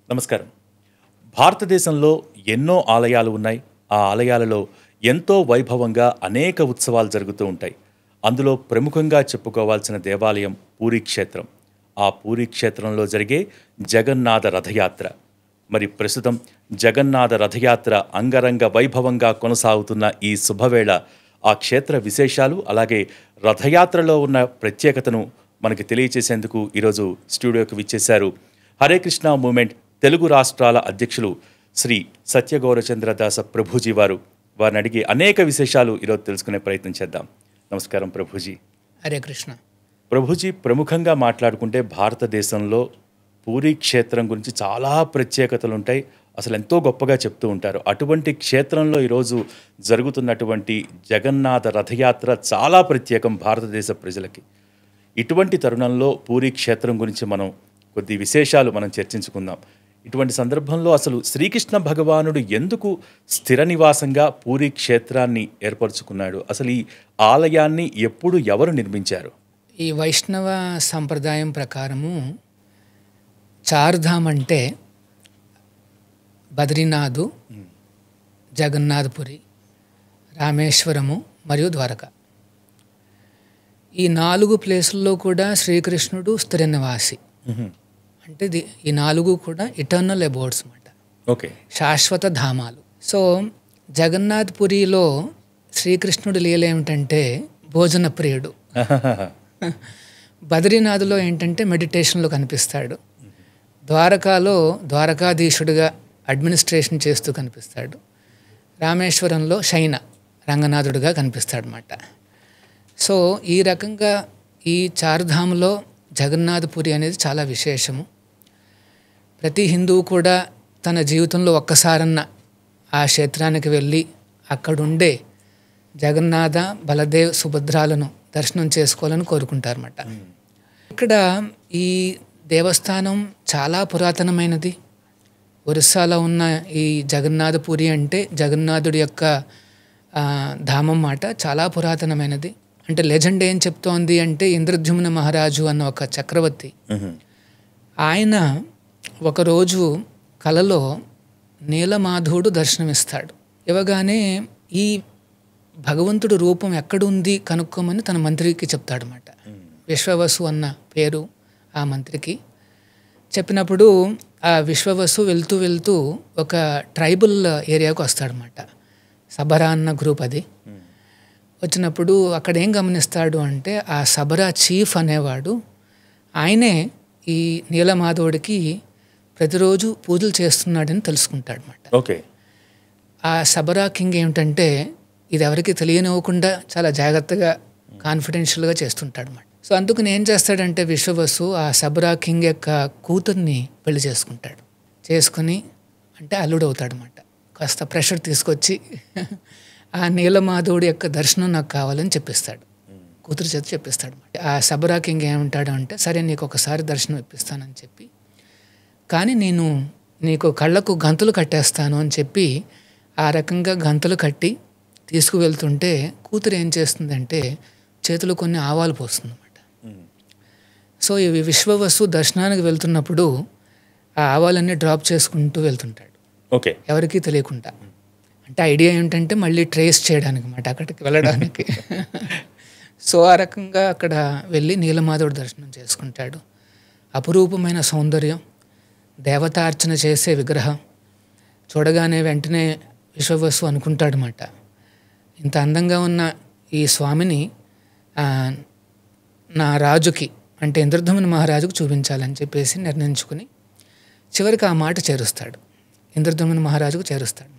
నమస్కారం. భారతదేశంలో ఎన్నో ఆలయాలు ఉన్నాయి. ఆ ఆలయాలలో ఎంతో వైభవంగా అనేక ఉత్సవాలు జరుగుతూ ఉంటాయి. అందులో ప్రముఖంగా చెప్పుకోవాల్సిన దేవాలయం పూరీ క్షేత్రం. ఆ పూరీ క్షేత్రంలో జరిగే జగన్నాథ రథయాత్ర. మరి ప్రస్తుతం జగన్నాథ రథయాత్ర అంగరంగ వైభవంగా కొనసాగుతున్న ఈ శుభవేళ ఆ క్షేత్ర విశేషాలు, అలాగే రథయాత్రలో ఉన్న ప్రత్యేకతను మనకి తెలియచేసేందుకు ఈరోజు స్టూడియోకి విచ్చేశారు హరే కృష్ణ మూవ్మెంట్ తెలుగు రాష్ట్రాల అధ్యక్షులు శ్రీ సత్యగౌరచంద్రదాస ప్రభుజీ వారిని అడిగి అనేక విశేషాలు ఈరోజు తెలుసుకునే ప్రయత్నం చేద్దాం. నమస్కారం ప్రభుజీ. హరే కృష్ణ. ప్రభుజీ, ప్రముఖంగా మాట్లాడుకుంటే భారతదేశంలో పూరీ క్షేత్రం గురించి చాలా ప్రత్యేకతలు ఉంటాయి. అసలు ఎంతో గొప్పగా చెప్తూ ఉంటారు. అటువంటి క్షేత్రంలో ఈరోజు జరుగుతున్నటువంటి జగన్నాథ రథయాత్ర చాలా ప్రత్యేకం భారతదేశ ప్రజలకి. ఇటువంటి తరుణంలో పూరీ క్షేత్రం గురించి మనం కొద్ది విశేషాలు మనం చర్చించుకుందాం. ఇటువంటి సందర్భంలో అసలు శ్రీకృష్ణ భగవానుడు ఎందుకు స్థిర నివాసంగా పూరీ క్షేత్రాన్ని ఏర్పరచుకున్నాడు? అసలు ఈ ఆలయాన్ని ఎప్పుడు ఎవరు నిర్మించారు? ఈ వైష్ణవ సంప్రదాయం ప్రకారము చార్ధామ్ అంటే బద్రీనాథు, జగన్నాథపురి, రామేశ్వరము మరియు ద్వారక. ఈ 4 ప్లేసుల్లో కూడా శ్రీకృష్ణుడు స్థిర నివాసి. అంటే ఈ 4 కూడా ఇటర్నల్ అబోర్డ్స్ అన్నమాట. ఓకే, శాశ్వత ధామాలు. సో జగన్నాథపురిలో శ్రీకృష్ణుడు లీల ఏమిటంటే భోజన ప్రియుడు. బద్రీనాథ్లో ఏంటంటే మెడిటేషన్లో కనిపిస్తాడు. ద్వారకాలో ద్వారకాధీశుడిగా అడ్మినిస్ట్రేషన్ చేస్తూ కనిపిస్తాడు. రామేశ్వరంలో శయన రంగనాథుడిగా కనిపిస్తాడు అన్నమాట. సో ఈ రకంగా ఈ చార్ధామ్లో జగన్నాథపురి అనేది చాలా విశేషము. ప్రతి హిందువు కూడా తన జీవితంలో ఒక్కసారన్నా ఆ క్షేత్రానికి వెళ్ళి అక్కడుండే జగన్నాథ, బలదేవ్, సుభద్రాలను దర్శనం చేసుకోవాలని కోరుకుంటారన్నమాట. ఇక్కడ ఈ దేవస్థానం చాలా పురాతనమైనది. ఒరిస్సాలో ఉన్న ఈ జగన్నాథపురి అంటే జగన్నాథుడి యొక్క ధామం మాట, చాలా పురాతనమైనది. అంటే లెజెండ్ ఏం చెప్తోంది అంటే ఇంద్రద్యుమ్న మహారాజు అన్న ఒక చక్రవర్తి, ఆయన ఒకరోజు కలలో నీలమాధవుడు దర్శనమిస్తాడు. ఇవ్వగానే ఈ భగవంతుడి రూపం ఎక్కడుంది కనుక్కోమని తన మంత్రికి చెప్తాడనమాట. విశ్వవసు అన్న పేరు ఆ మంత్రికి చెప్పినప్పుడు ఆ విశ్వవసు వెళ్తూ వెళ్తూ ఒక ట్రైబల్ ఏరియాకు వస్తాడనమాట. సబరా అన్న గ్రూప్ అది. వచ్చినప్పుడు అక్కడ ఏం గమనిస్తాడు అంటే ఆ సబరా చీఫ్ అనేవాడు ఆయనే ఈ నీలమాధవుడికి ప్రతిరోజు పూజలు చేస్తున్నాడని తెలుసుకుంటాడు అన్నమాట. ఓకే. ఆ సబరా కింగ్ ఏమిటంటే ఇది ఎవరికి తెలియనివ్వకుండా చాలా జాగ్రత్తగా కాన్ఫిడెన్షియల్గా చేస్తుంటాడు అన్నమాట. సో అందుకని ఏం చేస్తాడంటే విశ్వవసు ఆ సబరా కింగ్ యొక్క కూతుర్ని పెళ్లి చేసుకుంటాడు. చేసుకుని అంటే అల్లుడు అవుతాడు అన్నమాట. కాస్త ప్రెషర్ తీసుకొచ్చి ఆ నీలమాధవుడి యొక్క దర్శనం నాకు కావాలని చెప్పిస్తాడు. కూతురు చేత చెప్పిస్తాడు. ఆ సబరా కింగ్ ఏమంటాడు అంటే సరే నీకు ఒకసారి దర్శనం ఇప్పిస్తానని చెప్పి, కానీ నేను నీకు కళ్ళకు గంతులు కట్టేస్తాను అని చెప్పి ఆ రకంగా గంతులు కట్టి తీసుకువెళ్తుంటే కూతురు ఏం చేస్తుందంటే చేతులు కొన్ని ఆవాలు పోస్తుంది అన్నమాట. సో ఇవి విశ్వవసు దర్శనానికి వెళ్తున్నప్పుడు ఆ ఆవాలన్నీ డ్రాప్ చేసుకుంటూ వెళ్తుంటాడు. ఓకే, ఎవరికీ తెలియకుండా. అంటే ఐడియా ఏంటంటే మళ్ళీ ట్రేస్ చేయడానికి అన్నమాట, అక్కడికి వెళ్ళడానికి. సో ఆ రకంగా అక్కడ వెళ్ళి నీలమాధవుడు దర్శనం చేసుకుంటాడు. అపురూపమైన సౌందర్యం, దేవతార్చన చేసే విగ్రహం చూడగానే వెంటనే విశ్వవసు అనుకుంటాడనమాట, ఇంత అందంగా ఉన్న ఈ స్వామిని నా రాజుకి అంటే ఇంద్రద్యుమ్న మహారాజుకు చూపించాలని చెప్పేసి నిర్ణయించుకుని చివరికి ఆ మాట చేరుస్తాడు. ఇంద్రద్యుమ్న మహారాజుకు చేరుస్తాడు అన్నమాట.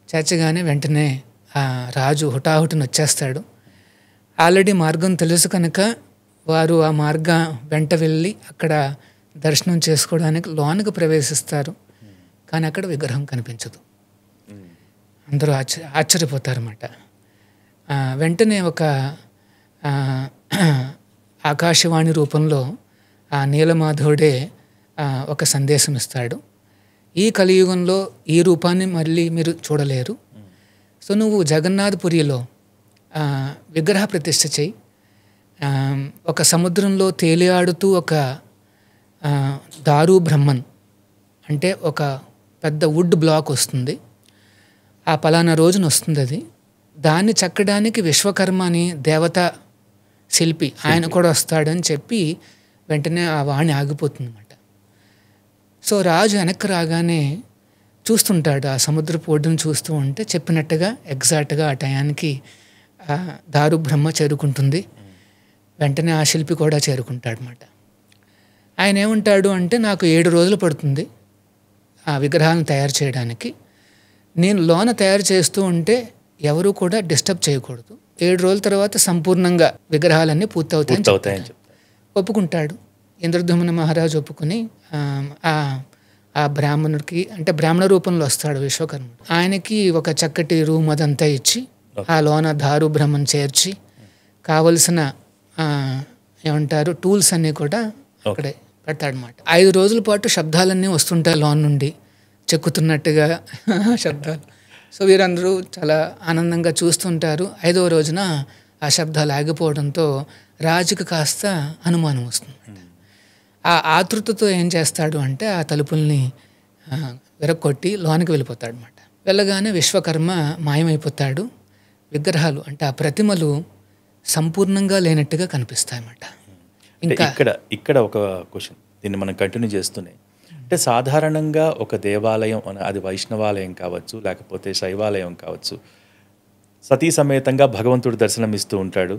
చేర్చగానే వెంటనే ఆ రాజు హుటాహుటిని వచ్చేస్తాడు. ఆల్రెడీ మార్గం తెలుసు కనుక వారు ఆ మార్గం వెంట వెళ్ళి అక్కడ దర్శనం చేసుకోవడానికి లోనికి ప్రవేశిస్తారు. కానీ అక్కడ విగ్రహం కనిపించదు. అందరూ ఆశ్చర్యపోతారన్నమాట. వెంటనే ఒక ఆకాశవాణి రూపంలో ఆ నీలమాధవుడే ఒక సందేశం ఇస్తాడు. ఈ కలియుగంలో ఈ రూపాన్ని మళ్ళీ మీరు చూడలేరు. సో నువ్వు జగన్నాథపురిలో విగ్రహ ప్రతిష్ఠ చేయి. ఒక సముద్రంలో తేలియాడుతూ ఒక దారు బ్రహ్మన్ అంటే ఒక పెద్ద వుడ్ బ్లాక్ వస్తుంది, ఆ పలానా రోజున వస్తుంది అది. దాన్ని చెక్కడానికి విశ్వకర్మ అని దేవత శిల్పి ఆయన కూడా వస్తాడని చెప్పి వెంటనే ఆ వాణి ఆగిపోతుంది అన్నమాట. సో రాజు వెనక్కి రాగానే చూస్తుంటాడు, ఆ సముద్రపు ఒడ్డును చూస్తూ ఉంటే చెప్పినట్టుగా ఎగ్జాక్ట్గా ఆ టయానికి దారు బ్రహ్మ చేరుకుంటుంది. వెంటనే ఆ శిల్పి కూడా చేరుకుంటాడు అన్నమాట. ఆయన ఏమంటాడు అంటే, నాకు 7 రోజులు పడుతుంది ఆ విగ్రహాలను తయారు చేయడానికి, నేను లోన తయారు చేస్తూ ఉంటే ఎవరు కూడా డిస్టర్బ్ చేయకూడదు, 7 రోజుల తర్వాత సంపూర్ణంగా విగ్రహాలన్నీ పూర్తవుతాయని ఒప్పుకుంటాడు. ఇంద్రద్యుమ్న మహారాజు ఒప్పుకుని ఆ బ్రాహ్మణుడికి, అంటే బ్రాహ్మణ రూపంలో వస్తాడు విశ్వకర్ముడు, ఆయనకి ఒక చక్కటి రూమ్ అదంతా ఇచ్చి ఆ లోన దారు బ్రహ్మను చేర్చి కావలసిన ఏమంటారు టూల్స్ అన్నీ కూడా అక్కడే పెడతాడనమాట. 5 రోజుల పాటు శబ్దాలన్నీ వస్తుంటాయి లోన్ నుండి, చెక్కుతున్నట్టుగా శబ్దాలు. సో వీరందరూ చాలా ఆనందంగా చూస్తుంటారు. 5వ రోజున ఆ శబ్దాలు ఆగిపోవడంతో రాజుకి కాస్త అనుమానం వస్తుంది. ఆ ఆతృతతో ఏం చేస్తాడు అంటే ఆ తలుపుల్ని విరక్కొట్టి లోనికి వెళ్ళిపోతాడు అనమాట. వెళ్ళగానే విశ్వకర్మ మాయమైపోతాడు. విగ్రహాలు అంటే ఆ ప్రతిమలు సంపూర్ణంగా లేనట్టుగా కనిపిస్తాయన్నమాట. ఇంకా ఇక్కడ ఒక క్వశ్చన్, దీన్ని మనం కంటిన్యూ చేస్తూనే, అంటే సాధారణంగా ఒక దేవాలయం, అది వైష్ణవాలయం కావచ్చు లేకపోతే శైవాలయం కావచ్చు, సతీ సమేతంగా భగవంతుడు దర్శనం ఇస్తూ ఉంటాడు.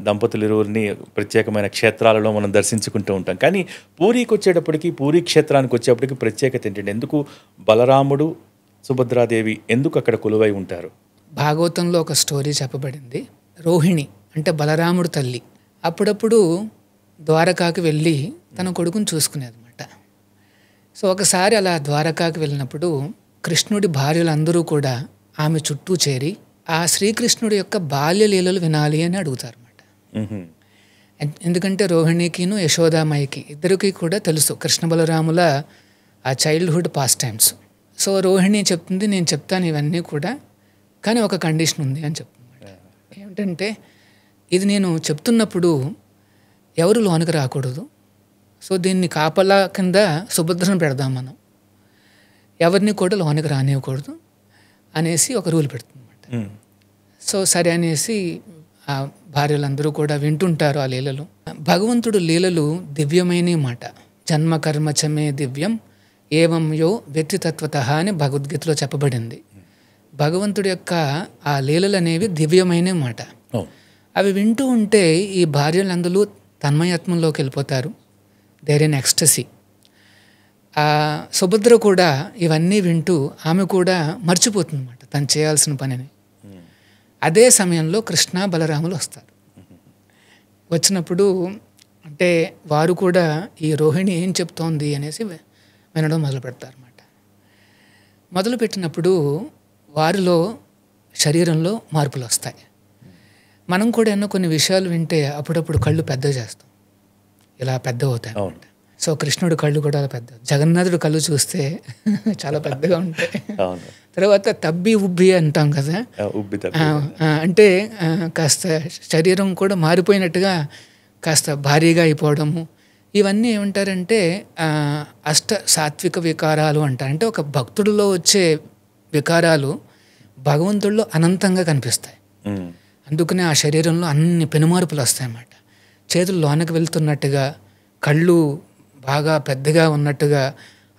దంపతులు ఇరువురిని ప్రత్యేకమైన క్షేత్రాలలో మనం దర్శించుకుంటూ ఉంటాం. కానీ పూరికి వచ్చేటప్పటికి, పూరి క్షేత్రానికి వచ్చేటప్పటికి ప్రత్యేకత ఏంటంటే, ఎందుకు బలరాముడు సుభద్రాదేవి ఎందుకు అక్కడ కొలువై ఉంటారు? భాగవతంలో ఒక స్టోరీ చెప్పబడింది. రోహిణి అంటే బలరాముడు తల్లి అప్పుడప్పుడు ద్వారకాకి వెళ్ళి తన కొడుకుని చూసుకునేది అనమాట. సో ఒకసారి అలా ద్వారకాకి వెళ్ళినప్పుడు కృష్ణుడి భార్యలందరూ కూడా ఆమె చుట్టూ చేరి ఆ శ్రీకృష్ణుడి యొక్క బాల్యలీలలు వినాలి అని అడుగుతారు అనమాట. ఎందుకంటే రోహిణికిను యశోదామాయికి ఇద్దరికి కూడా తెలుసు కృష్ణ బలరాముల ఆ childhood past times. So Rohini చెప్తుంది, నేను చెప్తాను ఇవన్నీ కూడా, కానీ ఒక కండిషన్ ఉంది అని చెప్తుంది. ఏమిటంటే, ఇది నేను చెప్తున్నప్పుడు ఎవరు లోనికి రాకూడదు, సో దీన్ని కాపలా కింద సుభద్రను పెడదాం మనం, ఎవరిని కూడా లోనికి రానివ్వకూడదు అనేసి ఒక రూల్ పెడుతుంది అన్నమాట. సో సరే అనేసి ఆ భార్యలందరూ కూడా వింటుంటారు ఆ లీలలు. భగవంతుడు లీలలు దివ్యమైన మాట. జన్మ కర్మచమే దివ్యం ఏవం యో వ్యక్తితత్వత అని భగవద్గీతలో చెప్పబడింది. భగవంతుడి యొక్క ఆ లీలలు అనేవి దివ్యమైన మాట. అవి వింటూ ఉంటే ఈ భార్యలందరూ తన్మయత్వంలోకి వెళ్ళిపోతారు. They're in ecstasy. ఆ సుభద్ర కూడా ఇవన్నీ వింటూ ఆమె కూడా మర్చిపోతుంది అన్నమాట తను చేయాల్సిన పనిని. అదే సమయంలో కృష్ణ బలరాములు వస్తారు. వచ్చినప్పుడు అంటే వారు కూడా ఈ రోహిణి ఏం చెప్తోంది అనేసి వినడం మొదలు పెడతారన్నమాట. మొదలుపెట్టినప్పుడు వారిలో శరీరంలో మార్పులు వస్తాయి. మనం కూడా ఎన్నో కొన్ని విషయాలు వింటే అప్పుడప్పుడు కళ్ళు పెద్ద చేస్తాం, ఇలా పెద్ద అవుతాయి. సో కృష్ణుడి కళ్ళు కూడా అలా పెద్ద, జగన్నాథుడి కళ్ళు చూస్తే చాలా పెద్దగా ఉంటాయి. తర్వాత తబ్బి ఉబ్బి అంటాం కదా, అంటే కాస్త శరీరం కూడా మారిపోయినట్టుగా కాస్త భారీగా అయిపోవడము. ఇవన్నీ ఏమంటారంటే అష్ట సాత్విక వికారాలు అంటారు. అంటే ఒక భక్తుడిలో వచ్చే వికారాలు భగవంతుడిలో అనంతంగా కనిపిస్తాయి. అందుకనే ఆ శరీరంలో అన్ని పెనుమార్పులు వస్తాయన్నమాట. చేతులు లోనకి వెళ్తున్నట్టుగా, కళ్ళు బాగా పెద్దగా ఉన్నట్టుగా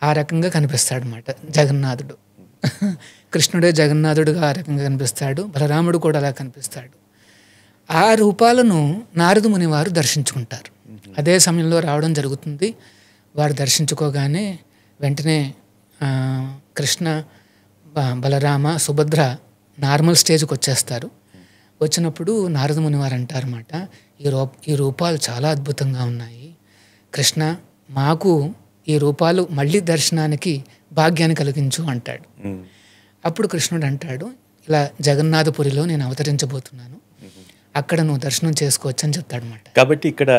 ఆ రకంగా కనిపిస్తాడు అన్నమాట జగన్నాథుడు. కృష్ణుడే జగన్నాథుడుగా ఆ రకంగా కనిపిస్తాడు, బలరాముడు కూడా అలా కనిపిస్తాడు. ఆ రూపాలను నారద ముని వారు దర్శించుకుంటారు. అదే సమయంలో రావడం జరుగుతుంది. వారు దర్శించుకోగానే వెంటనే కృష్ణ, బలరామ, సుభద్ర నార్మల్ స్టేజ్కి వచ్చేస్తారు. వచ్చినప్పుడు నారద ముని వారు అంటారన్నమాట, ఈ రూపాలు చాలా అద్భుతంగా ఉన్నాయి కృష్ణ, మాకు ఈ రూపాలు మళ్ళీ దర్శనానికి భాగ్యాన్ని కలిగించు అంటాడు. అప్పుడు కృష్ణుడు అంటాడు, ఇలా జగన్నాథపురిలో నేను అవతరించబోతున్నాను, అక్కడ నువ్వు దర్శనం చేసుకోవచ్చు అని చెప్తాడు అనమాట. కాబట్టి ఇక్కడ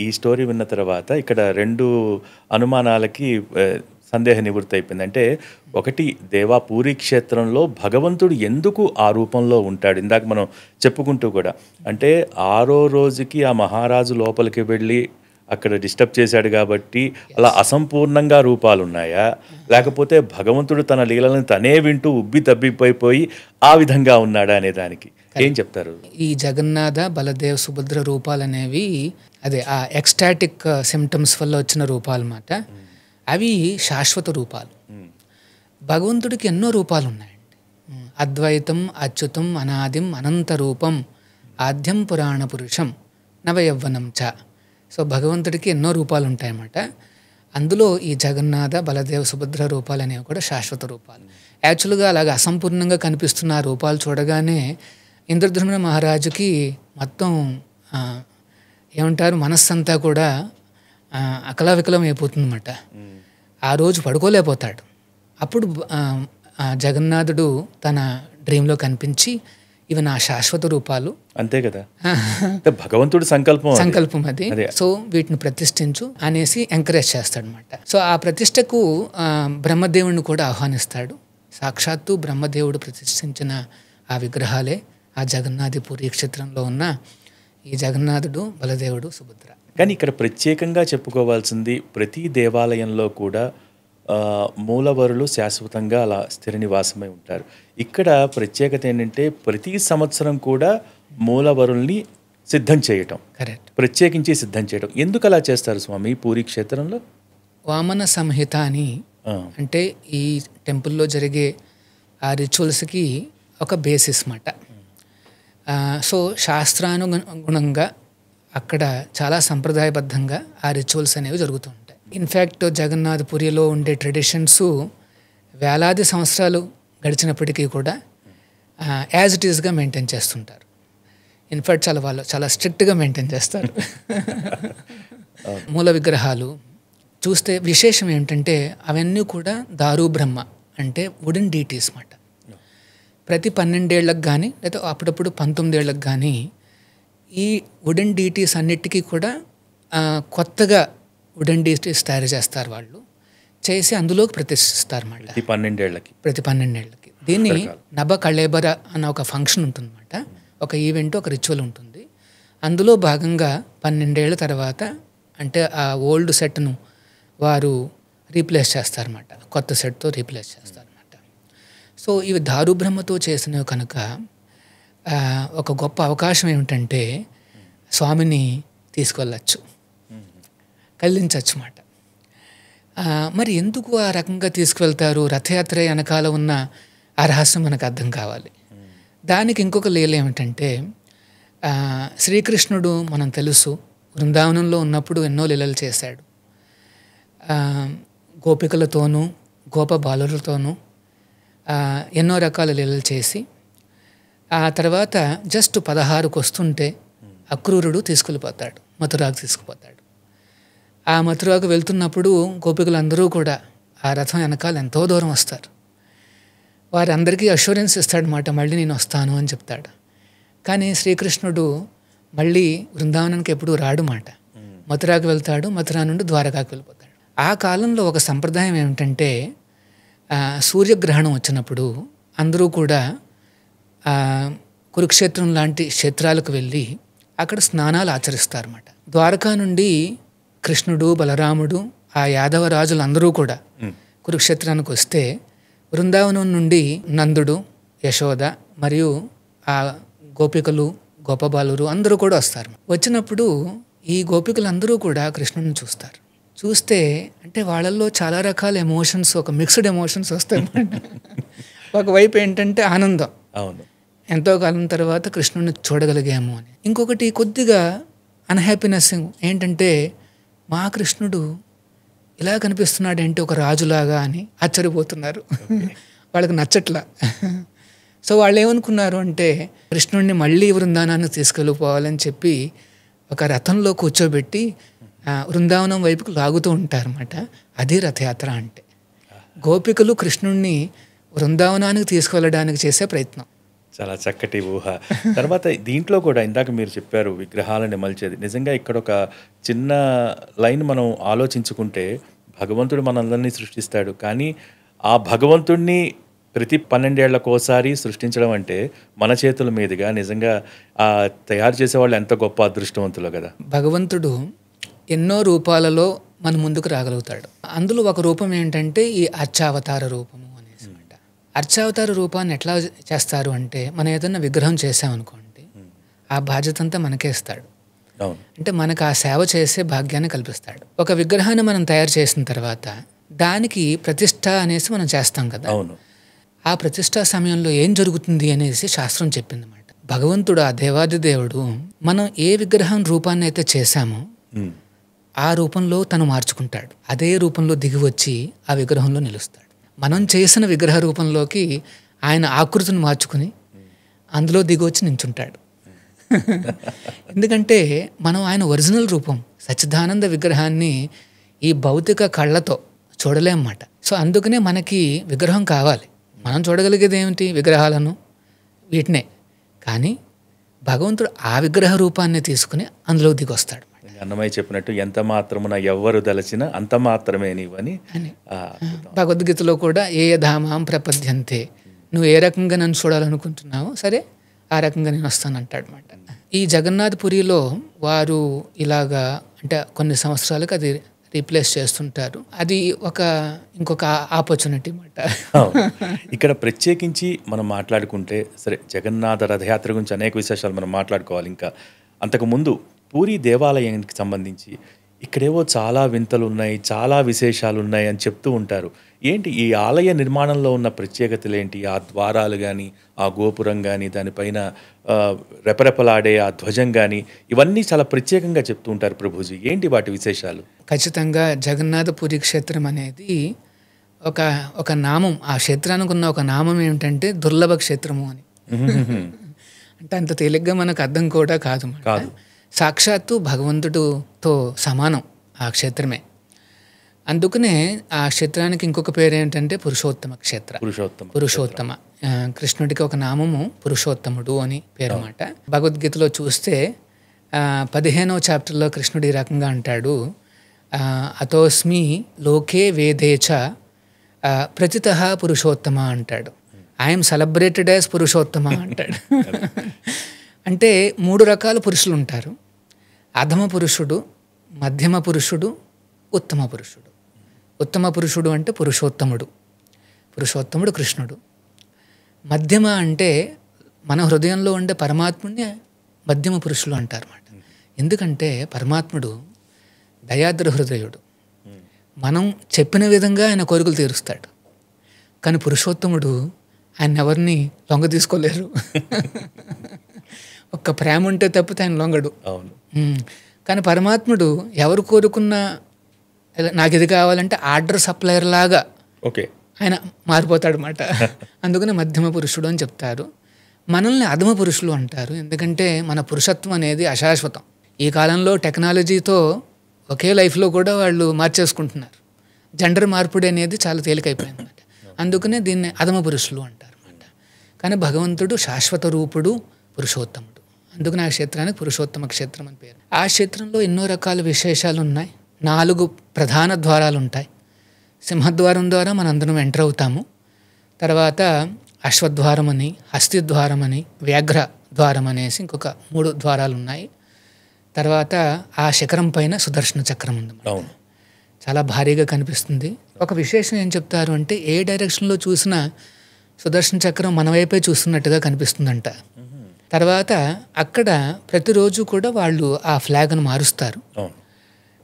ఈ స్టోరీ విన్న తర్వాత ఇక్కడ 2 అనుమానాలకి సందేహ నివృత్తి అయిపోయింది. అంటే ఒకటి, దేవా పూరి క్షేత్రంలో భగవంతుడు ఎందుకు ఆ రూపంలో ఉంటాడు? ఇందాక మనం చెప్పుకుంటూ కూడా, అంటే 6వ రోజుకి ఆ మహారాజు లోపలికి వెళ్ళి అక్కడ డిస్టర్బ్ చేశాడు కాబట్టి అలా అసంపూర్ణంగా రూపాలు ఉన్నాయా, లేకపోతే భగవంతుడు తన లీలలను తనే వింటూ ఉబ్బి తబ్బిపోయి ఆ విధంగా ఉన్నాడా అనే దానికి ఏం చెప్తారు? ఈ జగన్నాథ బలదేవ్ సుభద్ర రూపాలు అనేవి అదే ఆ ఎక్స్టాటిక్ సిమ్టమ్స్ వల్ల వచ్చిన రూపాలు అన్నమాట. అవి శాశ్వత రూపాలు. భగవంతుడికి ఎన్నో రూపాలు ఉన్నాయండి. అద్వైతం అచ్యుతం అనాదిం అనంత రూపం ఆద్యం పురాణ పురుషం నవయవ్వనం చ. సో భగవంతుడికి ఎన్నో రూపాలు ఉంటాయన్నమాట. అందులో ఈ జగన్నాథ బలదేవ సుభద్ర రూపాలు అనేవి కూడా శాశ్వత రూపాలు. యాక్చువల్గా అలాగ అసంపూర్ణంగా కనిపిస్తున్న ఆ రూపాలు చూడగానే ఇంద్రద్యుమ్న మహారాజుకి మొత్తం ఏమంటారు మనస్సంతా కూడా అకలావికలం అయిపోతుందన్నమాట. ఆ రోజు పడుకోలేకపోతాడు. అప్పుడు జగన్నాథుడు తన డ్రీంలో కనిపించి ఇవి నా శాశ్వత రూపాలు, అంతే కదా, భగవంతుడి సంకల్పం అది, సో వీటిని ప్రతిష్ఠించు అనేసి ఎంకరేజ్ చేస్తాడనమాట. సో ఆ ప్రతిష్టకు బ్రహ్మదేవుడిని కూడా ఆహ్వానిస్తాడు. సాక్షాత్తు బ్రహ్మదేవుడు ప్రతిష్ఠించిన ఆ విగ్రహాలే ఆ జగన్నాథపురి క్షేత్రంలో ఉన్న ఈ జగన్నాథుడు బలదేవుడు సుభద్ర. కానీ ఇక్కడ ప్రత్యేకంగా చెప్పుకోవాల్సింది ప్రతి దేవాలయంలో కూడా మూలవరులు శాశ్వతంగా అలా స్థిర నివాసమై ఉంటారు. ఇక్కడ ప్రత్యేకత ఏంటంటే ప్రతి సంవత్సరం కూడా మూలవరుల్ని సిద్ధం చేయటం, కరెక్ట్, ప్రత్యేకించి సిద్ధం చేయటం. ఎందుకు అలా చేస్తారు స్వామి పూరి క్షేత్రంలో? వామన సంహిత అని, అంటే ఈ టెంపుల్లో జరిగే ఆ రిచువల్స్కి ఒక బేసిస్ మాట. సో శాస్త్రానుగుణంగా అక్కడ చాలా సంప్రదాయబద్ధంగా ఆ రిచువల్స్ అనేవి జరుగుతూ ఉంటాయి. ఇన్ఫ్యాక్ట్ జగన్నాథపురిలో ఉండే ట్రెడిషన్స్ వేలాది సంవత్సరాలు గడిచినప్పటికీ కూడా యాజ్ ఇట్ ఈస్గా మెయింటైన్ చేస్తుంటారు. ఇన్ఫ్యాక్ట్ వాళ్ళు చాలా స్ట్రిక్ట్గా మెయింటైన్ చేస్తారు. మూల విగ్రహాలు చూస్తే విశేషం ఏంటంటే అవన్నీ కూడా దారు బ్రహ్మ అంటే వుడెన్ డీటీస్ మాట. ప్రతి 12 ఏళ్ళకి కానీ లేదా అప్పుడప్పుడు 19 ఏళ్ళకి కానీ ఈ వుడెన్ డీటీస్ అన్నిటికీ కూడా కొత్తగా వుడెన్ డీటీస్ తయారు చేస్తారు. వాళ్ళు చేసి అందులోకి ప్రతిష్ఠిస్తారు అన్నమాట. ప్రతి 12 ఏళ్ళకి దీన్ని నభ కళేబర అన్న ఒక ఫంక్షన్ ఉంటుందన్నమాట. ఒక ఈవెంట్, ఒక రిచువల్ ఉంటుంది. అందులో భాగంగా 12 ఏళ్ళ తర్వాత అంటే ఆ ఓల్డ్ సెట్ను వారు రీప్లేస్ చేస్తారన్నమాట, కొత్త సెట్తో రీప్లేస్ చేస్తారన్నమాట. సో ఇవి దారుబ్రహ్మతో చేసినవి కనుక ఒక గొప్ప అవకాశం ఏమిటంటే స్వామిని తీసుకెళ్ళచ్చు, కదిలించవచ్చు అన్నమాట. మరి ఎందుకు ఆ రకంగా తీసుకువెళ్తారు? రథయాత్ర వెనకాల ఉన్న ఆ రహస్యం మనకు అర్థం కావాలి. దానికి ఇంకొక లీల ఏమిటంటే శ్రీకృష్ణుడు మనం తెలుసు బృందావనంలో ఉన్నప్పుడు ఎన్నో లీలలు చేశాడు. గోపికలతోనూ గోప బాలులతోనూ ఎన్నో రకాల లీలలు చేసి ఆ తర్వాత జస్ట్ 16కు వస్తుంటే అక్రూరుడు తీసుకెళ్ళిపోతాడు, మథురాకు తీసుకుపోతాడు. ఆ మథురాకు వెళ్తున్నప్పుడు గోపికలందరూ కూడా ఆ రథం వెనకాల ఎంతో దూరం వస్తారు. వారందరికీ అష్యూరెన్స్ ఇస్తాడనమాట, మళ్ళీ నేను వస్తాను అని చెప్తాడు. కానీ శ్రీకృష్ణుడు మళ్ళీ బృందావనానికి ఎప్పుడూ రాడు మాట. మథురాకు వెళ్తాడు, మథురా నుండి ద్వారకాకు వెళ్ళిపోతాడు. ఆ కాలంలో ఒక సంప్రదాయం ఏమిటంటే సూర్యగ్రహణం వచ్చినప్పుడు అందరూ కూడా కురుక్షేత్రం లాంటి క్షేత్రాలకు వెళ్ళి అక్కడ స్నానాలు ఆచరిస్తారన్నమాట. ద్వారకా నుండి కృష్ణుడు, బలరాముడు, ఆ యాదవ రాజులందరూ కూడా కురుక్షేత్రానికి వస్తే బృందావనం నుండి నందుడు, యశోద మరియు ఆ గోపికలు, గోపబాలురు అందరూ కూడా వస్తారు. వచ్చినప్పుడు ఈ గోపికలందరూ కూడా కృష్ణుడిని చూస్తారు. చూస్తే అంటే వాళ్ళల్లో చాలా రకాల ఎమోషన్స్, ఒక మిక్స్డ్ ఎమోషన్స్ వస్తాయి. ఒకవైపు ఏంటంటే ఆనందం, అవును, ఎంతో కాలం తర్వాత కృష్ణుడిని చూడగలిగాము అని. ఇంకొకటి కొద్దిగా అన్హ్యాపీనెస్ ఏంటంటే మా కృష్ణుడు ఇలా కనిపిస్తున్నాడు ఏంటి ఒక రాజులాగా అని ఆశ్చర్యపోతున్నారు. వాళ్ళకి నచ్చట్లా. సో వాళ్ళు ఏమనుకున్నారు అంటే కృష్ణుడిని మళ్ళీ బృందావనానికి తీసుకెళ్ళిపోవాలని చెప్పి ఒక రథంలో కూర్చోబెట్టి బృందావనం వైపుకు లాగుతూ ఉంటారన్నమాట. అది రథయాత్ర అంటే. గోపికలు కృష్ణుడిని బృందావనానికి తీసుకెళ్ళడానికి చేసే ప్రయత్నం. చాలా చక్కటి ఊహ. తర్వాత దీంట్లో కూడా ఇందాక మీరు చెప్పారు విగ్రహాలను మలిచేది. నిజంగా ఇక్కడ ఒక చిన్న లైన్ మనం ఆలోచించుకుంటే భగవంతుడు మనందరినీ సృష్టిస్తాడు, కానీ ఆ భగవంతుడిని ప్రతి 12 ఏళ్లకోసారి సృష్టించడం అంటే మన చేతుల మీదుగా నిజంగా తయారు చేసేవాళ్ళు ఎంత గొప్ప అదృష్టవంతులు కదా. భగవంతుడు ఎన్నో రూపాలలో మన ముందుకు రాగలుగుతాడు. అందులో ఒక రూపం ఏంటంటే ఈ అర్చావతార రూపము అనేసి అనమాట. అర్చావతార రూపాన్ని ఎట్లా చేస్తారు అంటే, మనం ఏదైనా విగ్రహం చేసామనుకోండి, ఆ బాధ్యత అంతా మనకే ఇస్తాడు. అంటే మనకు ఆ సేవ చేసే భాగ్యాన్ని కల్పిస్తాడు. ఒక విగ్రహాన్ని మనం తయారు చేసిన తర్వాత దానికి ప్రతిష్ట అనేసి మనం చేస్తాం కదా. ఆ ప్రతిష్టా సమయంలో ఏం జరుగుతుంది అనేసి శాస్త్రం చెప్పింది అన్నమాట. భగవంతుడు, ఆ దేవాది దేవుడు, మనం ఏ విగ్రహం రూపాన్ని అయితే చేశామో ఆ రూపంలో తను మార్చుకుంటాడు. అదే రూపంలో దిగి వచ్చి ఆ విగ్రహంలో నిలుస్తాడు. మనం చేసిన విగ్రహ రూపంలోకి ఆయన ఆకృతిని మార్చుకుని అందులో దిగి వచ్చి నించుంటాడు. ఎందుకంటే మనం ఆయన ఒరిజినల్ రూపం సచ్చిదానంద విగ్రహాన్ని ఈ భౌతిక కళ్ళతో చూడలేమన్నమాట. సో అందుకనే మనకి విగ్రహం కావాలి. మనం చూడగలిగేది ఏమిటి? విగ్రహాలను, వీటినే. కానీ భగవంతుడు ఆ విగ్రహ రూపాన్ని తీసుకుని అందులో దిగొస్తాడు. అన్నమయ్య చెప్పినట్టు ఎంత మాత్రమున ఎవ్వరు దలచిన అంత మాత్రమే నీవని భగవద్గీతలో కూడా ఏ ధామాం ప్రపద్యంతే, నువ్వు ఏ రకంగా నన్ను చూడాలనుకుంటున్నావో సరే ఆ రకంగా నేను వస్తానంటాడు అనమాట. ఈ జగన్నాథపురిలో వారు ఇలాగా అంటే కొన్ని సంవత్సరాలకు అది రీప్లేస్ చేస్తుంటారు. అది ఇంకొక ఆపర్చునిటీ అన్నమాట. ఇక్కడ ప్రత్యేకించి మనం మాట్లాడుకుంటే సరే, జగన్నాథ రథయాత్ర గురించి అనేక విశేషాలు మనం మాట్లాడుకోవాలి. ఇంకా అంతకుముందు పూరి దేవాలయానికి సంబంధించి ఇక్కడేవో చాలా వింతలు ఉన్నాయి, చాలా విశేషాలు ఉన్నాయి అని చెప్తూ ఉంటారు. ఏంటి ఈ ఆలయ నిర్మాణంలో ఉన్న ప్రత్యేకతలు ఏంటి? ఆ ద్వారాలు కానీ, ఆ గోపురం కానీ, దానిపైన రెపరెపలాడే ఆ ధ్వజం కానీ, ఇవన్నీ చాలా ప్రత్యేకంగా చెప్తూ ఉంటారు ప్రభుజీ. ఏంటి వాటి విశేషాలు? ఖచ్చితంగా జగన్నాథపురి క్షేత్రం అనేది ఒక నామం. ఆ క్షేత్రానికి ఉన్న ఒక నామం ఏమిటంటే దుర్లభ క్షేత్రము అని. అంటే అంత తేలిగ్గా మనకు అర్థం కూడా కాదు. సాక్షాత్తు భగవంతుడితో సమానం ఆ క్షేత్రమే. అందుకనే ఆ క్షేత్రానికి ఇంకొక పేరు ఏంటంటే పురుషోత్తమ క్షేత్ర. పురుషోత్తమ కృష్ణుడికి ఒక నామము పురుషోత్తముడు అని పేరు అన్నమాట. భగవద్గీతలో చూస్తే 15వ చాప్టర్లో కృష్ణుడు ఈ రకంగా అంటాడు, అతోస్మి లోకే వేదేచ ప్రతితః పురుషోత్తమ అంటాడు. ఐఎమ్ సెలబ్రేటెడ్ యాజ్ పురుషోత్తమ అంటాడు. అంటే 3 రకాల పురుషులు ఉంటారు: అధమ పురుషుడు, మధ్యమ పురుషుడు, ఉత్తమ పురుషుడు. ఉత్తమ పురుషుడు అంటే పురుషోత్తముడు కృష్ణుడు. మధ్యమ అంటే మన హృదయంలో ఉండే పరమాత్ముడిని మధ్యమ పురుషులు అంటారు అన్నమాట. ఎందుకంటే పరమాత్ముడు దయాద్ర హృదయుడు. మనం చెప్పిన విధంగా ఆయన కోరికలు తీరుస్తాడు. కానీ పురుషోత్తముడు ఆయన ఎవరిని లొంగ తీసుకోలేరు. ఒక్క ప్రేమ ఉంటే తప్పితే ఆయన లొంగడు. కానీ పరమాత్ముడు ఎవరు కోరుకున్నా నాకు ఇది కావాలంటే ఆర్డర్ సప్లయర్ లాగా ఆయన మారిపోతాడు అన్నమాట. అందుకనే మధ్యమ పురుషుడు అని చెప్తారు. మనల్ని అధమ పురుషులు అంటారు. ఎందుకంటే మన పురుషత్వం అనేది అశాశ్వతం. ఈ కాలంలో టెక్నాలజీతో ఒకే లైఫ్లో కూడా వాళ్ళు మార్చేసుకుంటున్నారు. జెండర్ మార్పిడి అనేది చాలా తేలికైపోయింది అన్నమాట. అందుకనే దీన్ని అధమ పురుషులు అంటారు అన్నమాట. కానీ భగవంతుడు శాశ్వత రూపుడు, పురుషోత్తముడు. అందుకని ఆ క్షేత్రానికి పురుషోత్తమ క్షేత్రం అని పేరు. ఆ క్షేత్రంలో ఎన్నో రకాల విశేషాలు ఉన్నాయి. 4 ప్రధాన ద్వారాలు ఉంటాయి. సింహద్వారం ద్వారా మనందరం ఎంటర్ అవుతాము. తర్వాత అశ్వద్వారం అని, హస్తిద్వారం అని, వ్యాఘ్ర ద్వారం అనేసి ఇంకొక 3 ద్వారాలు ఉన్నాయి. తర్వాత ఆ శిఖరం పైన సుదర్శన చక్రం ఉంది. చాలా భారీగా కనిపిస్తుంది. ఒక విశేషం ఏం చెప్తారు అంటే, ఏ డైరెక్షన్లో చూసినా సుదర్శన చక్రం మన వైపే చూస్తున్నట్టుగా కనిపిస్తుందంట. తర్వాత అక్కడ ప్రతిరోజు కూడా వాళ్ళు ఆ ఫ్లాగ్ను మారుస్తారు.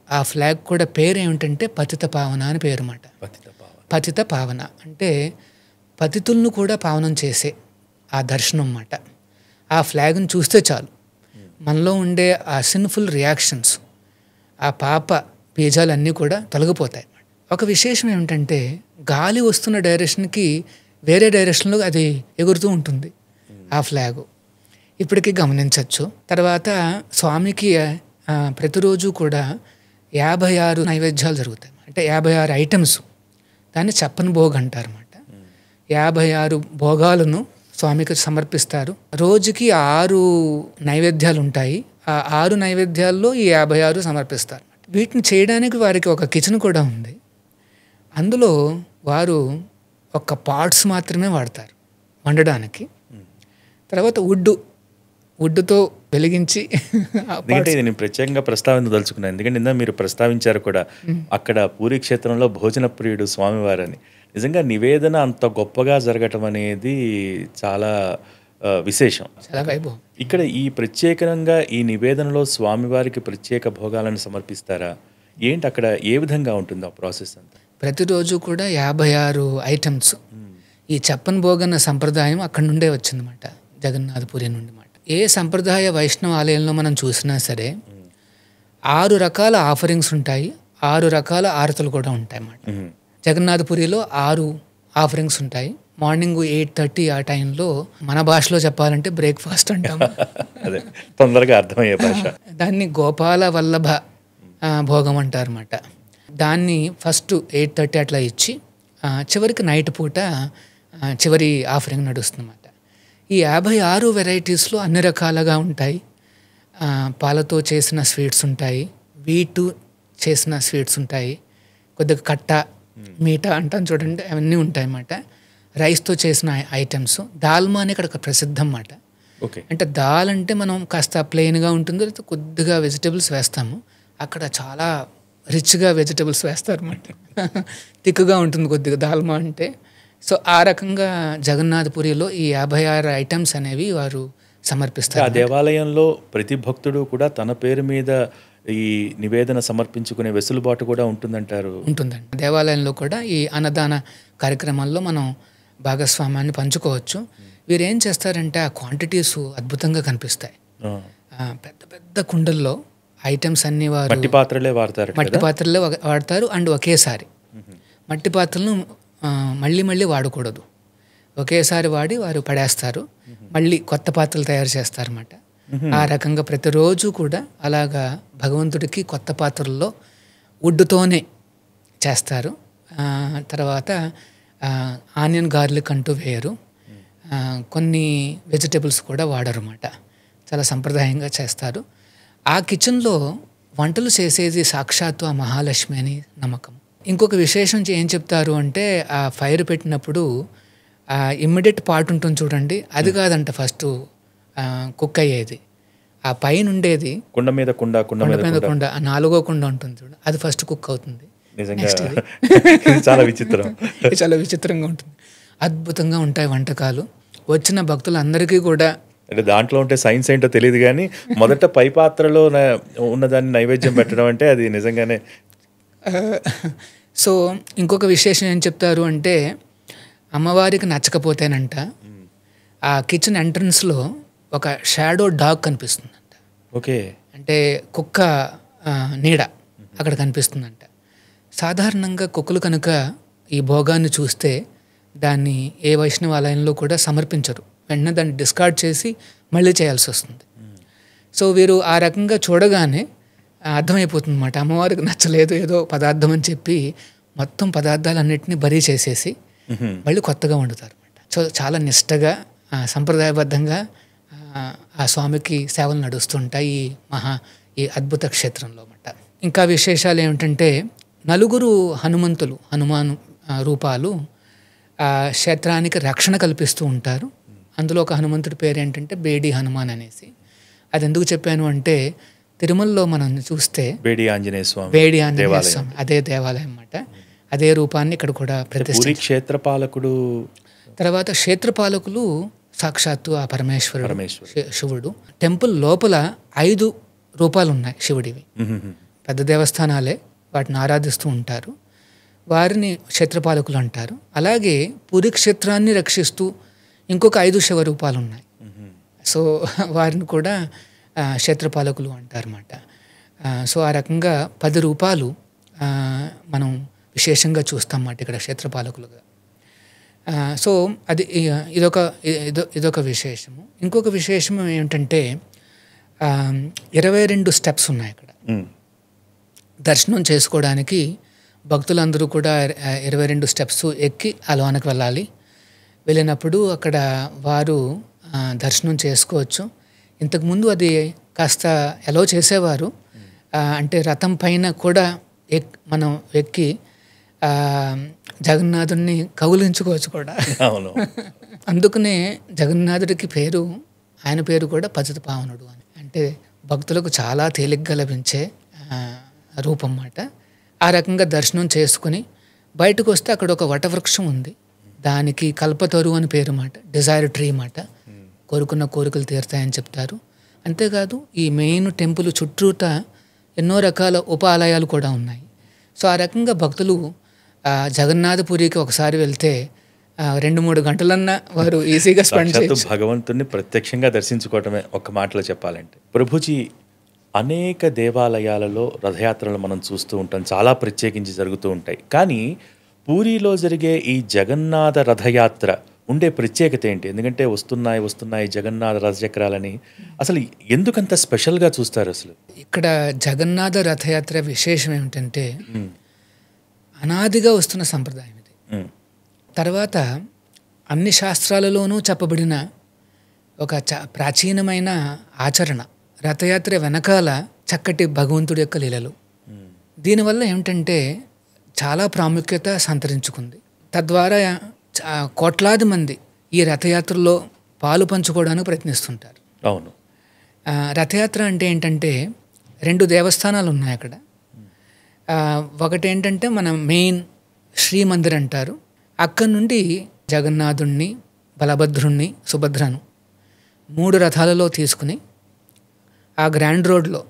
ఆ ఫ్లాగ్ కూడా పేరు ఏమిటంటే పతిత పావన అని పేరు అన్నమాట. పతిత పావన అంటే పతితులను కూడా పావనం చేసే ఆ దర్శనం అన్నమాట. ఆ ఫ్లాగ్ను చూస్తే చాలు మనలో ఉండే ఆ సిన్ఫుల్ రియాక్షన్స్, ఆ పాప బీజాలన్నీ కూడా తొలగిపోతాయి. ఒక విశేషం ఏమిటంటే గాలి వస్తున్న డైరెక్షన్కి వేరే డైరెక్షన్లో అది ఎగురుతూ ఉంటుంది ఆ ఫ్లాగు. ఇప్పటికీ గమనించవచ్చు. తర్వాత స్వామికి ప్రతిరోజు కూడా 56 నైవేద్యాలు జరుగుతాయి. అంటే 56 ఐటమ్స్. దాన్ని చెప్పని భోగ్ అంటారు అన్నమాట. 56 భోగాలను స్వామికి సమర్పిస్తారు. రోజుకి 6 నైవేద్యాలు ఉంటాయి. ఆ 6 నైవేద్యాల్లో ఈ 56 సమర్పిస్తారు. వీటిని చేయడానికి వారికి ఒక కిచెన్ కూడా ఉంది. అందులో వారు ఒక పాట్స్ మాత్రమే వాడతారు వండడానికి. తర్వాత వుడ్తో వెలిగించి ఎందుకంటే ఇది నేను ప్రత్యేకంగా ప్రస్తావించదలుచుకున్నాను. ఎందుకంటే నిన్న మీరు ప్రస్తావించారు కూడా, అక్కడ పూరీ క్షేత్రంలో భోజన ప్రియుడు స్వామివారని. నిజంగా నివేదన అంత గొప్పగా జరగటం అనేది చాలా విశేషం. చాలా వైభవం. ఇక్కడ ఈ ప్రత్యేకంగా ఈ నివేదనలో స్వామివారికి ప్రత్యేక భోగాలను సమర్పిస్తారా ఏంటి? అక్కడ ఏ విధంగా ఉంటుంది ఆ ప్రాసెస్ అంతా? ప్రతిరోజు కూడా 56 ఐటమ్స్. ఈ చెప్పన్ భోగన్న సంప్రదాయం అక్కడి నుండే వచ్చిందన్నమాట, జగన్నాథపురి నుండి మాట. ఏ సంప్రదాయ వైష్ణవ ఆలయంలో మనం చూసినా సరే 6 రకాల ఆఫరింగ్స్ ఉంటాయి, 6 రకాల ఆరతులు కూడా ఉంటాయి అన్నమాట. జగన్నాథపురిలో 6 ఆఫరింగ్స్ ఉంటాయి. మార్నింగ్ 8:30 ఆ టైంలో మన భాషలో చెప్పాలంటే బ్రేక్ఫాస్ట్ అంటాము. అదే తొందరగా అర్థమయ్యే భాష. దాన్ని గోపాల వల్లభ భోగం అంటారు అన్నమాట. దాన్ని ఫస్ట్ 8:30 అట్లా ఇచ్చి చివరికి నైట్ పూట చివరి ఆఫరింగ్ నడుస్తుందన్నమాట. ఈ 56 వెరైటీస్లో అన్ని రకాలుగా ఉంటాయి. పాలతో చేసిన స్వీట్స్ ఉంటాయి, వీటు చేసిన స్వీట్స్ ఉంటాయి, కొద్దిగా కట్ట మీఠా అంటాం చూడండి, అవన్నీ ఉంటాయి అన్నమాట. రైస్తో చేసిన ఐటమ్స్. దాల్మా అని ఇక్కడ ప్రసిద్ధం అన్నమాట. అంటే దాల్ అంటే మనం కాస్త ప్లెయిన్గా ఉంటుంది, లేకపోతే కొద్దిగా వెజిటేబుల్స్ వేస్తాము. అక్కడ చాలా రిచ్గా వెజిటేబుల్స్ వేస్తారు అన్నమాట. తిక్కుగా ఉంటుంది కొద్దిగా దాల్మా అంటే. సో ఆ రకంగా జగన్నాథపురిలో ఈ 56 ఐటమ్స్ అనేవి వారు సమర్పిస్తారు. ఆ దేవాలయంలో ప్రతి భక్తుడు కూడా తన పేరు మీద ఈ నివేదన సమర్పించుకునే వెసులుబాటు కూడా ఉంటుందంటారు? ఉంటుందండి. దేవాలయంలో కూడా ఈ అన్నదాన కార్యక్రమాల్లో మనం భాగస్వామ్యాన్ని పంచుకోవచ్చు. వీరు ఏం చేస్తారంటే ఆ క్వాంటిటీస్ అద్భుతంగా కనిపిస్తాయి. పెద్ద పెద్ద కుండల్లో ఐటమ్స్ అన్ని వారు మట్టి పాత్రలే వాడతారు. మట్టి పాత్రలే వాడతారు. అండ్ ఒకేసారి మట్టి పాత్రలను మళ్ళీ మళ్ళీ వాడకూడదు. ఒకేసారి వాడి వారు పడేస్తారు, మళ్ళీ కొత్త పాత్రలు తయారు చేస్తారన్నమాట. ఆ రకంగా ప్రతిరోజు కూడా అలాగా భగవంతుడికి కొత్త పాత్రల్లో వుడ్తోనే చేస్తారు. తర్వాత ఆనియన్ గార్లిక్ అంటూ వేయరు, కొన్ని వెజిటేబుల్స్ కూడా వాడరు అన్నమాట. చాలా సంప్రదాయంగా చేస్తారు. ఆ కిచెన్లో వంటలు చేసేది సాక్షాత్తు ఆ మహాలక్ష్మి అని నమ్మకం. ఇంకొక విశేషం ఏం చెప్తారు అంటే, ఆ ఫైర్ పెట్టినప్పుడు ఇమ్మీడియట్ పార్ట్ ఉంటుంది చూడండి, అది కాదంట ఫస్ట్ కుక్ అయ్యేది. ఆ పైన ఉండేది కుండ మీద కుండ, కుండ మీద కుండ, ఆ 4వ కుండ ఉంటుంది చూడండి, అది ఫస్ట్ కుక్ అవుతుంది. చాలా విచిత్రం. చాలా విచిత్రంగా ఉంటుంది. అద్భుతంగా ఉంటాయి వంటకాలు. వచ్చిన భక్తులందరికీ కూడా, అంటే దాంట్లో ఉంటే సైన్స్ ఏంటో తెలియదు కానీ మొదట పై పాత్రలో ఉన్నదాన్ని నైవేద్యం పెట్టడం అంటే అది నిజంగానే. సో ఇంకొక విశేషం ఏం చెప్తారు అంటే, అమ్మవారికి నచ్చకపోతేనంట ఆ కిచెన్ ఎంట్రన్స్లో ఒక షాడో డాగ్ కనిపిస్తుందంట. ఓకే. అంటే కుక్క నీడ అక్కడ కనిపిస్తుందంట. సాధారణంగా కుక్కలు కనుక ఈ భోగాన్ని చూస్తే దాన్ని ఏ వైష్ణవాలయంలో కూడా సమర్పించరు, వెంటనే దాన్ని డిస్కార్డ్ చేసి మళ్ళీ చేయాల్సి వస్తుంది. సో వీరు ఆ రకంగా చూడగానే అర్థమైపోతుంది అన్నమాట, అమ్మవారికి నచ్చలేదు ఏదో పదార్థం అని చెప్పి మొత్తం పదార్థాలన్నింటినీ బరీ చేసేసి మళ్ళీ కొత్తగా వండుతారు అన్నమాట. సో చాలా నిష్టగా సంప్రదాయబద్ధంగా ఆ స్వామికి సేవలు నడుస్తుంటాయి ఈ అద్భుత క్షేత్రంలో అన్నమాట. ఇంకా విశేషాలు ఏమిటంటే, నలుగురు హనుమాన్ రూపాలు ఆ క్షేత్రానికి రక్షణ కల్పిస్తూ ఉంటారు. అందులో ఒక హనుమంతుడి పేరు ఏంటంటే బేడి హనుమాన్ అనేసి. అది ఎందుకు చెప్పాను అంటే, తిరుమలలో మనం చూస్తే బేడి ఆంజనేయ స్వామి అదే దేవాలయం అన్నమాట. అదే రూపాన్ని ఇక్కడ కూడా ప్రతిష్ఠించారు. క్షేత్రపాలకుడు తర్వాత క్షేత్రపాలకులు సాక్షాత్తు ఆ పరమేశ్వరుడు శివుడు. టెంపుల్ లోపల 5 రూపాలు ఉన్నాయి శివుడివి, పెద్ద దేవస్థానాలే, వాటిని ఆరాధిస్తూ ఉంటారు. వారిని క్షేత్రపాలకులు అంటారు. అలాగే పూరి క్షేత్రాన్ని రక్షిస్తూ ఇంకొక 5 శివరూపాలు ఉన్నాయి. సో వారిని కూడా క్షేత్రపాలకులు అంటారన్నమాట. సో ఆ రకంగా 10 రూపాలు మనం విశేషంగా చూస్తాం అన్నమాట ఇక్కడ క్షేత్రపాలకులుగా. సో అది ఇదొక విశేషము. ఇంకొక విశేషం ఏమిటంటే, 22 స్టెప్స్ ఉన్నాయి ఇక్కడ. దర్శనం చేసుకోవడానికి భక్తులందరూ కూడా 22 స్టెప్స్ ఎక్కి అలవానికి వెళ్ళాలి. వెళ్ళినప్పుడు అక్కడ వారు దర్శనం చేసుకోవచ్చు. ఇంతకుముందు అది కాస్త ఎలో చేసేవారు, అంటే రథం పైన కూడా మనం ఎక్కి జగన్నాథుడిని కౌలించుకోవచ్చు కూడా. అందుకనే జగన్నాథుడికి పేరు ఆయన పేరు కూడా పతిత పావనుడు అని. అంటే భక్తులకు చాలా తేలిగ్గా లభించే రూపం అన్నమాట. ఆ రకంగా దర్శనం చేసుకుని బయటకు వస్తే అక్కడ ఒక వటవృక్షం ఉంది. దానికి కల్పతరు అని పేరు అన్నమాట, డిజైర్ ట్రీ అన్నమాట. కోరుకున్న కోరికలు తీరుతాయని చెప్తారు. అంతేకాదు ఈ మెయిన్ టెంపుల్ చుట్టూత ఎన్నో రకాల ఉప ఆలయాలు కూడా ఉన్నాయి. సో ఆ రకంగా భక్తులు జగన్నాథపురికి ఒకసారి వెళ్తే 2-3 గంటలన్నా వారు ఈజీగా స్పెండ్ చేయొచ్చు. భగవంతుని ప్రత్యక్షంగా దర్శించుకోవటమే ఒక మాటలో చెప్పాలంటే. ప్రభుజీ, అనేక దేవాలయాలలో రథయాత్రలు మనం చూస్తూ ఉంటాం, చాలా ప్రత్యేకించి జరుగుతూ ఉంటాయి. కానీ పూరిలో జరిగే ఈ జగన్నాథ రథయాత్ర ఉండే ప్రత్యేకత ఏంటి? ఎందుకంటే వస్తున్నాయి జగన్నాథ రథచక్రాలని, అసలు ఎందుకంత స్పెషల్గా చూస్తారు అసలు? ఇక్కడ జగన్నాథ రథయాత్ర విశేషం ఏమిటంటే అనాదిగా వస్తున్న సంప్రదాయం ఇది. తర్వాత అన్ని శాస్త్రాలలోనూ చెప్పబడిన ఒక ప్రాచీనమైన ఆచరణ. రథయాత్ర వెనకాల చక్కటి భగవంతుడి యొక్క లీలలు. దీనివల్ల ఏమిటంటే చాలా ప్రాముఖ్యత సంతరించుకుంది. తద్వారా కోట్లాది మంది ఈ రథయాత్రలో పాలు పంచుకోవడానికి ప్రయత్నిస్తుంటారు. అవును. రథయాత్ర అంటే ఏంటంటే 2 దేవస్థానాలు ఉన్నాయి అక్కడ. ఒకటి ఏంటంటే మన మెయిన్ శ్రీమందిర్ అంటారు. అక్కడి నుండి జగన్నాథుణ్ణి, బలభద్రుణ్ణి, సుభద్రను 3 రథాలలో తీసుకుని ఆ గ్రాండ్ రోడ్లో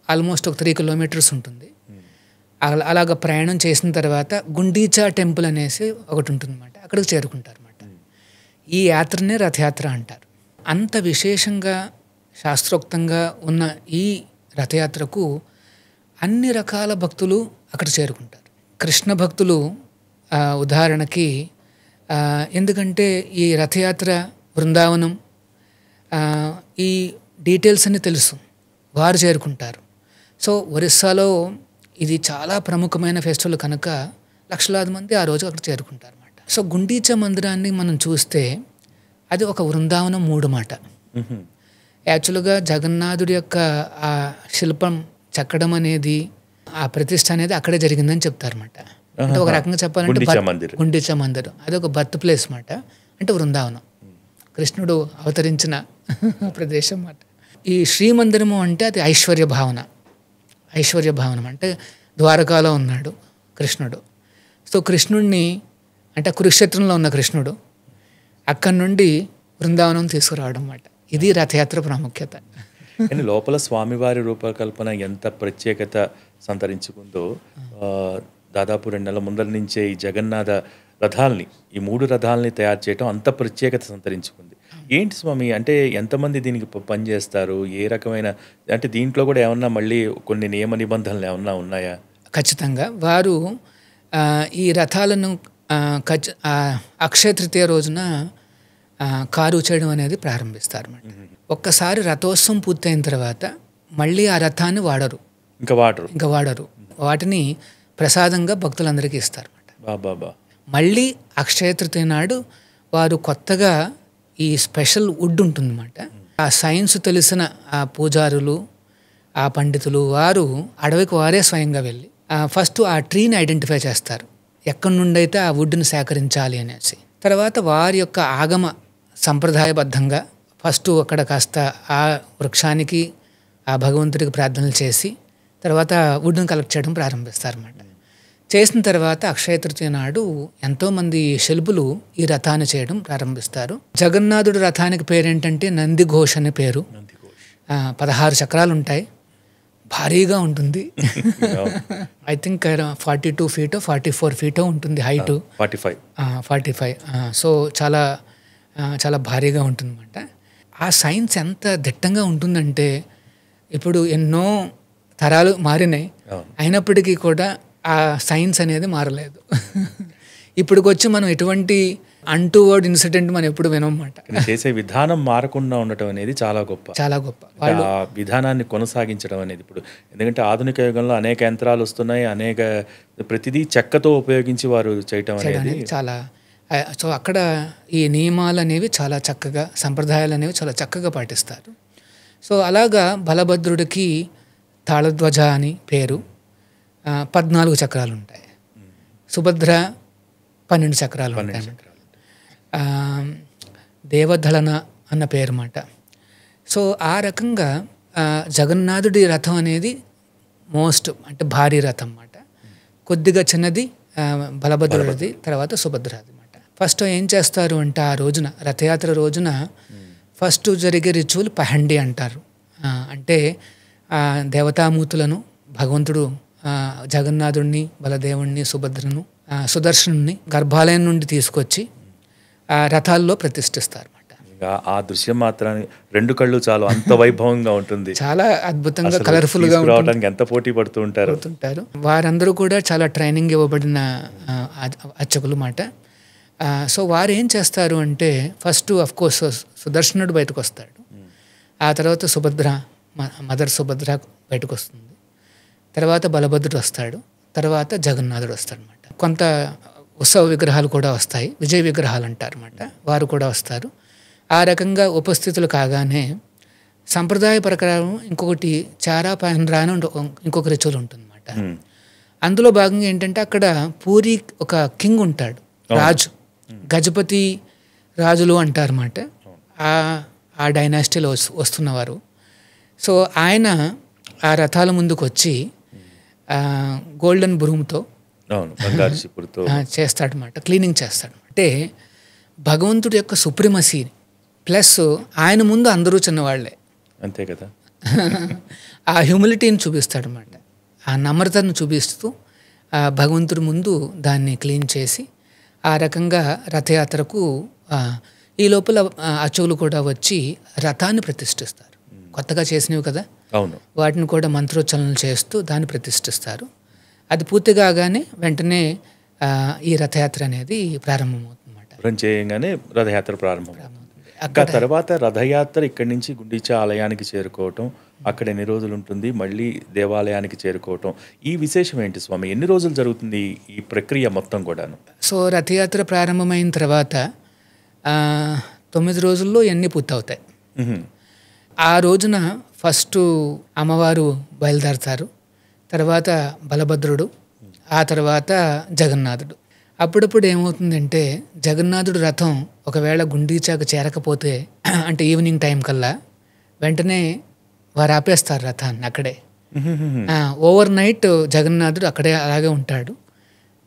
ఆల్మోస్ట్ ఒక 3 కిలోమీటర్స్ ఉంటుంది. అలాగ ప్రయాణం చేసిన తర్వాత గుండీచా టెంపుల్ అనేసి ఒకటి ఉంటుందన్నమాట, అక్కడికి చేరుకుంటారు అన్నమాట. ఈ యాత్రనే రథయాత్ర అంటారు. అంత విశేషంగా శాస్త్రోక్తంగా ఉన్న ఈ రథయాత్రకు అన్ని రకాల భక్తులు అక్కడ చేరుకుంటారు. కృష్ణ భక్తులు ఉదాహరణకి, ఎందుకంటే ఈ రథయాత్ర బృందావనం ఈ డీటెయిల్స్ అన్నీ తెలుసు, వారు చేరుకుంటారు. సో ఒరిస్సాలో ఇది చాలా ప్రముఖమైన ఫెస్టివల్ కనుక లక్షలాది మంది ఆ రోజు అక్కడ చేరుకుంటారు అన్నమాట. సో గుండీచా మందిరాన్ని మనం చూస్తే అది ఒక బృందావనం 3 మాట. యాక్చువల్గా జగన్నాథుడి యొక్క ఆ శిల్పం చెక్కడం అనేది, ఆ ప్రతిష్ట అనేది అక్కడే జరిగిందని చెప్తారన్నమాట. అంటే ఒక రకంగా చెప్పాలంటే గుండీచా మందిరం అది ఒక బర్త్ ప్లేస్ మాట, అంటే బృందావనం, కృష్ణుడు అవతరించిన ప్రదేశం అన్నమాట. ఈ శ్రీమందిరము అంటే అది ఐశ్వర్య భావన అంటే ద్వారకాలో ఉన్నాడు కృష్ణుడు. సో కృష్ణుడిని అంటే కురుక్షేత్రంలో ఉన్న కృష్ణుడు అక్కడి నుండి బృందావనం తీసుకురావడం అన్నమాట. ఇది రథయాత్ర ప్రాముఖ్యత. కానీ లోపల స్వామివారి రూపకల్పన ఎంత ప్రత్యేకత సంతరించుకుందో, దాదాపు 2 నెలల ముందర నుంచే ఈ జగన్నాథ రథాలని, ఈ 3 రథాలని తయారు చేయడం అంత ప్రత్యేకత సంతరించుకుంది. ఏంటి స్వామి, అంటే ఎంతమంది దీనికి పనిచేస్తారు, ఏ రకమైన, అంటే దీంట్లో కూడా ఏమన్నా మళ్ళీ కొన్ని నియమ నిబంధనలు ఏమన్నా ఉన్నాయా? ఖచ్చితంగా వారు ఈ రథాలను అక్షయ తృతీయ రోజున కారు చేయడం అనేది ప్రారంభిస్తారు అన్నమాట. ఒక్కసారి రథోత్సవం పూర్తయిన తర్వాత మళ్ళీ ఆ రథాన్ని వాడరు, ఇంకా వాడరు. వాటిని ప్రసాదంగా భక్తులందరికీ ఇస్తారు అన్నమాట. మళ్ళీ అక్షయ తృతీయ నాడు వారు కొత్తగా ఈ స్పెషల్ వుడ్ ఉంటుందన్నమాట. ఆ సైన్స్ తెలిసిన ఆ పూజారులు, ఆ పండితులు వారు అడవికి వారే స్వయంగా వెళ్ళి ఫస్ట్ ఆ ట్రీని ఐడెంటిఫై చేస్తారు, ఎక్కడి నుండి అయితే ఆ వుడ్ని సేకరించాలి అనేసి. తర్వాత వారి యొక్క ఆగమ సంప్రదాయబద్ధంగా ఫస్ట్ అక్కడ కాస్త ఆ వృక్షానికి, ఆ భగవంతుడికి ప్రార్థనలు చేసి తర్వాత వుడ్ని కలెక్ట్ చేయడం ప్రారంభిస్తారన్నమాట. చేసిన తర్వాత అక్షయ తృతీయ నాడు ఎంతోమంది శిల్పులు ఈ రథాన్ని చేయడం ప్రారంభిస్తారు. జగన్నాథుడి రథానికి పేరేంటంటే నందిఘోష్ అనే పేరు. 16 చక్రాలు ఉంటాయి, భారీగా ఉంటుంది. ఐ థింక్ 42 ఫీటో 44 ఫీటో ఉంటుంది హైటు. 45. సో చాలా చాలా భారీగా ఉంటుందన్నమాట. ఆ సైన్స్ ఎంత దిట్టంగా ఉంటుందంటే ఇప్పుడు ఎన్నో తరాలు మారినాయి, అయినప్పటికీ కూడా ఆ సైన్స్ అనేది మారలేదు. ఇప్పటికొచ్చి మనం ఎటువంటి అన్టువర్డ్ ఇన్సిడెంట్ మనం ఎప్పుడు వినమాట. చేసే విధానం మారకుండా ఉండటం అనేది చాలా గొప్ప. ఆ విధానాన్ని కొనసాగించడం అనేది ఇప్పుడు, ఎందుకంటే ఆధునిక యుగంలో అనేక యంత్రాలు వస్తున్నాయి, ప్రతిదీ చెక్కతో ఉపయోగించి వారు చేయటం అనేది చాలా. సో అక్కడ ఈ నియమాలు అనేవి చాలా చక్కగా, సంప్రదాయాలు అనేవి చాలా చక్కగా పాటిస్తారు. సో అలాగా బలభద్రుడికి తాళధ్వజ అని పేరు, 14 చక్రాలు ఉంటాయి. సుభద్ర 12 చక్రాలు ఉంటాయి. దేవదళన అన్న పేరు మాట. సో ఆ రకంగా జగన్నాథుడి రథం అనేది మోస్ట్ అంటే భారీ రథం అన్నమాట. కొద్దిగా చిన్నది బలభద్రుడిది, తర్వాత సుభద్రది అన్నమాట. ఫస్ట్ ఏం చేస్తారు అంటే ఆ రోజున రథయాత్ర రోజున ఫస్ట్ జరిగే రిచువల్ పహండి అంటారు. అంటే దేవతామూర్తులను భగవంతుడు జగన్నాథుడిని, బలదేవుణ్ణి, సుభద్రను, సుదర్శనుని గర్భాలయం నుండి తీసుకొచ్చి రథాల్లో ప్రతిష్ఠిస్తారు. ఆ దృశ్యం మాత్రాన్ని 2 కళ్ళు చాలు, అంత వైభవంగా ఉంటుంది. చాలా అద్భుతంగా కలర్ఫుల్ గా రావడానికి ఎంత పోటీ పడుతూ ఉంటారు. వారందరూ కూడా చాలా ట్రైనింగ్ ఇవ్వబడిన అర్చకులు మాట. సో వారు ఏం చేస్తారు అంటే ఫస్ట్ అఫ్ కోర్స్ సుదర్శనుడు బయటకు వస్తాడు, ఆ తర్వాత సుభద్ర, మదర్ సుభద్ర బయటకు వస్తుంది, తర్వాత బలభద్రుడు వస్తాడు, తర్వాత జగన్నాథుడు వస్తాడు అనమాట. కొంత ఉత్సవ విగ్రహాలు కూడా వస్తాయి, విజయ విగ్రహాలు అంటారు అన్నమాట, వారు కూడా వస్తారు. ఆ రకంగా ఉపస్థితులు కాగానే సంప్రదాయ ప్రకారం ఇంకొకటి చారా పహన్రా అని ఇంకొక రిచువల్ ఉంటుందన్నమాట. అందులో భాగంగా ఏంటంటే అక్కడ పూరి ఒక కింగ్ ఉంటాడు, రాజు, గజపతి రాజులు అంటారన్నమాట. ఆ డైనాసిటీలో వస్తున్నవారు. సో ఆయన ఆ రథాల ముందుకు వచ్చి గోల్డెన్ బ్రూమ్తో చేస్తాడనమాట, క్లీనింగ్ చేస్తాడు. అంటే భగవంతుడి యొక్క సుప్రిమసీ ప్లస్ ఆయన ముందు అందరూ చిన్నవాళ్లే, అంతే కదా. ఆ హ్యూమిలిటీని చూపిస్తాడనమాట, ఆ నమ్రతను చూపిస్తూ భగవంతుడి ముందు దాన్ని క్లీన్ చేసి ఆ రకంగా రథయాత్రకు ఈ లోపల అర్చకులు కూడా వచ్చి రథాన్ని ప్రతిష్ఠిస్తారు. కొత్తగా చేసినవి కదా, అవును, వాటిని కూడా మంత్రోచ్చరణలు చేస్తూ దాన్ని ప్రతిష్ఠిస్తారు. అది పూర్తి కాగానే వెంటనే ఈ రథయాత్ర అనేది ప్రారంభమవుతుందన్నమాట. చేయగానే రథయాత్ర ప్రారంభమవుతుంది. తర్వాత రథయాత్ర ఇక్కడి నుంచి గుండీచా ఆలయానికి చేరుకోవటం, అక్కడ ఎన్ని రోజులు ఉంటుంది, మళ్ళీ దేవాలయానికి చేరుకోవటం, ఈ విశేషం ఏంటి స్వామి? ఎన్ని రోజులు జరుగుతుంది ఈ ప్రక్రియ మొత్తం కూడాను? సో రథయాత్ర ప్రారంభమైన తర్వాత 9 రోజుల్లో ఎన్ని పూర్తవుతాయి. ఆ రోజున ఫస్ట్ అమ్మవారు బయలుదేరతారు, తర్వాత బలభద్రుడు, ఆ తర్వాత జగన్నాథుడు. అప్పుడప్పుడు ఏమవుతుందంటే జగన్నాథుడు రథం ఒకవేళ గుండీచాకు చేరకపోతే అంటే ఈవినింగ్ టైం కల్లా వెంటనే వారు ఆపేస్తారు రథాన్ని అక్కడే. ఓవర్ నైట్ జగన్నాథుడు అక్కడే అలాగే ఉంటాడు.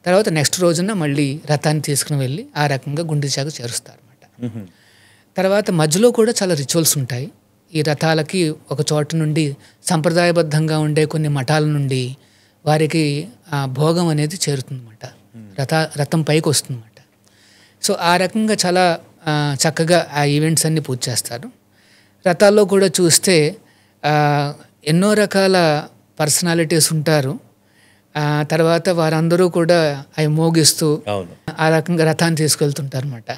తర్వాత నెక్స్ట్ రోజున మళ్ళీ రథాన్ని తీసుకుని వెళ్ళి ఆ రకంగా గుండీచాకు చేరుస్తారు అన్నమాట. తర్వాత మధ్యలో కూడా చాలా రిచువల్స్ ఉంటాయి. ఈ రథాలకి ఒక చోట నుండి సంప్రదాయబద్ధంగా ఉండే కొన్ని మఠాల నుండి వారికి భోగం అనేది చేరుతుందన్నమాట, రథం పైకి వస్తుందన్నమాట. సో ఆ రకంగా చాలా చక్కగా ఆ ఈవెంట్స్ అన్నీ పూర్తి చేస్తారు. రథాల్లో కూడా చూస్తే ఎన్నో రకాల పర్సనాలిటీస్ ఉంటారు. తర్వాత వారందరూ కూడా అవి మోగిస్తూ ఆ రకంగా రథాన్ని తీసుకెళ్తుంటారు అన్నమాట.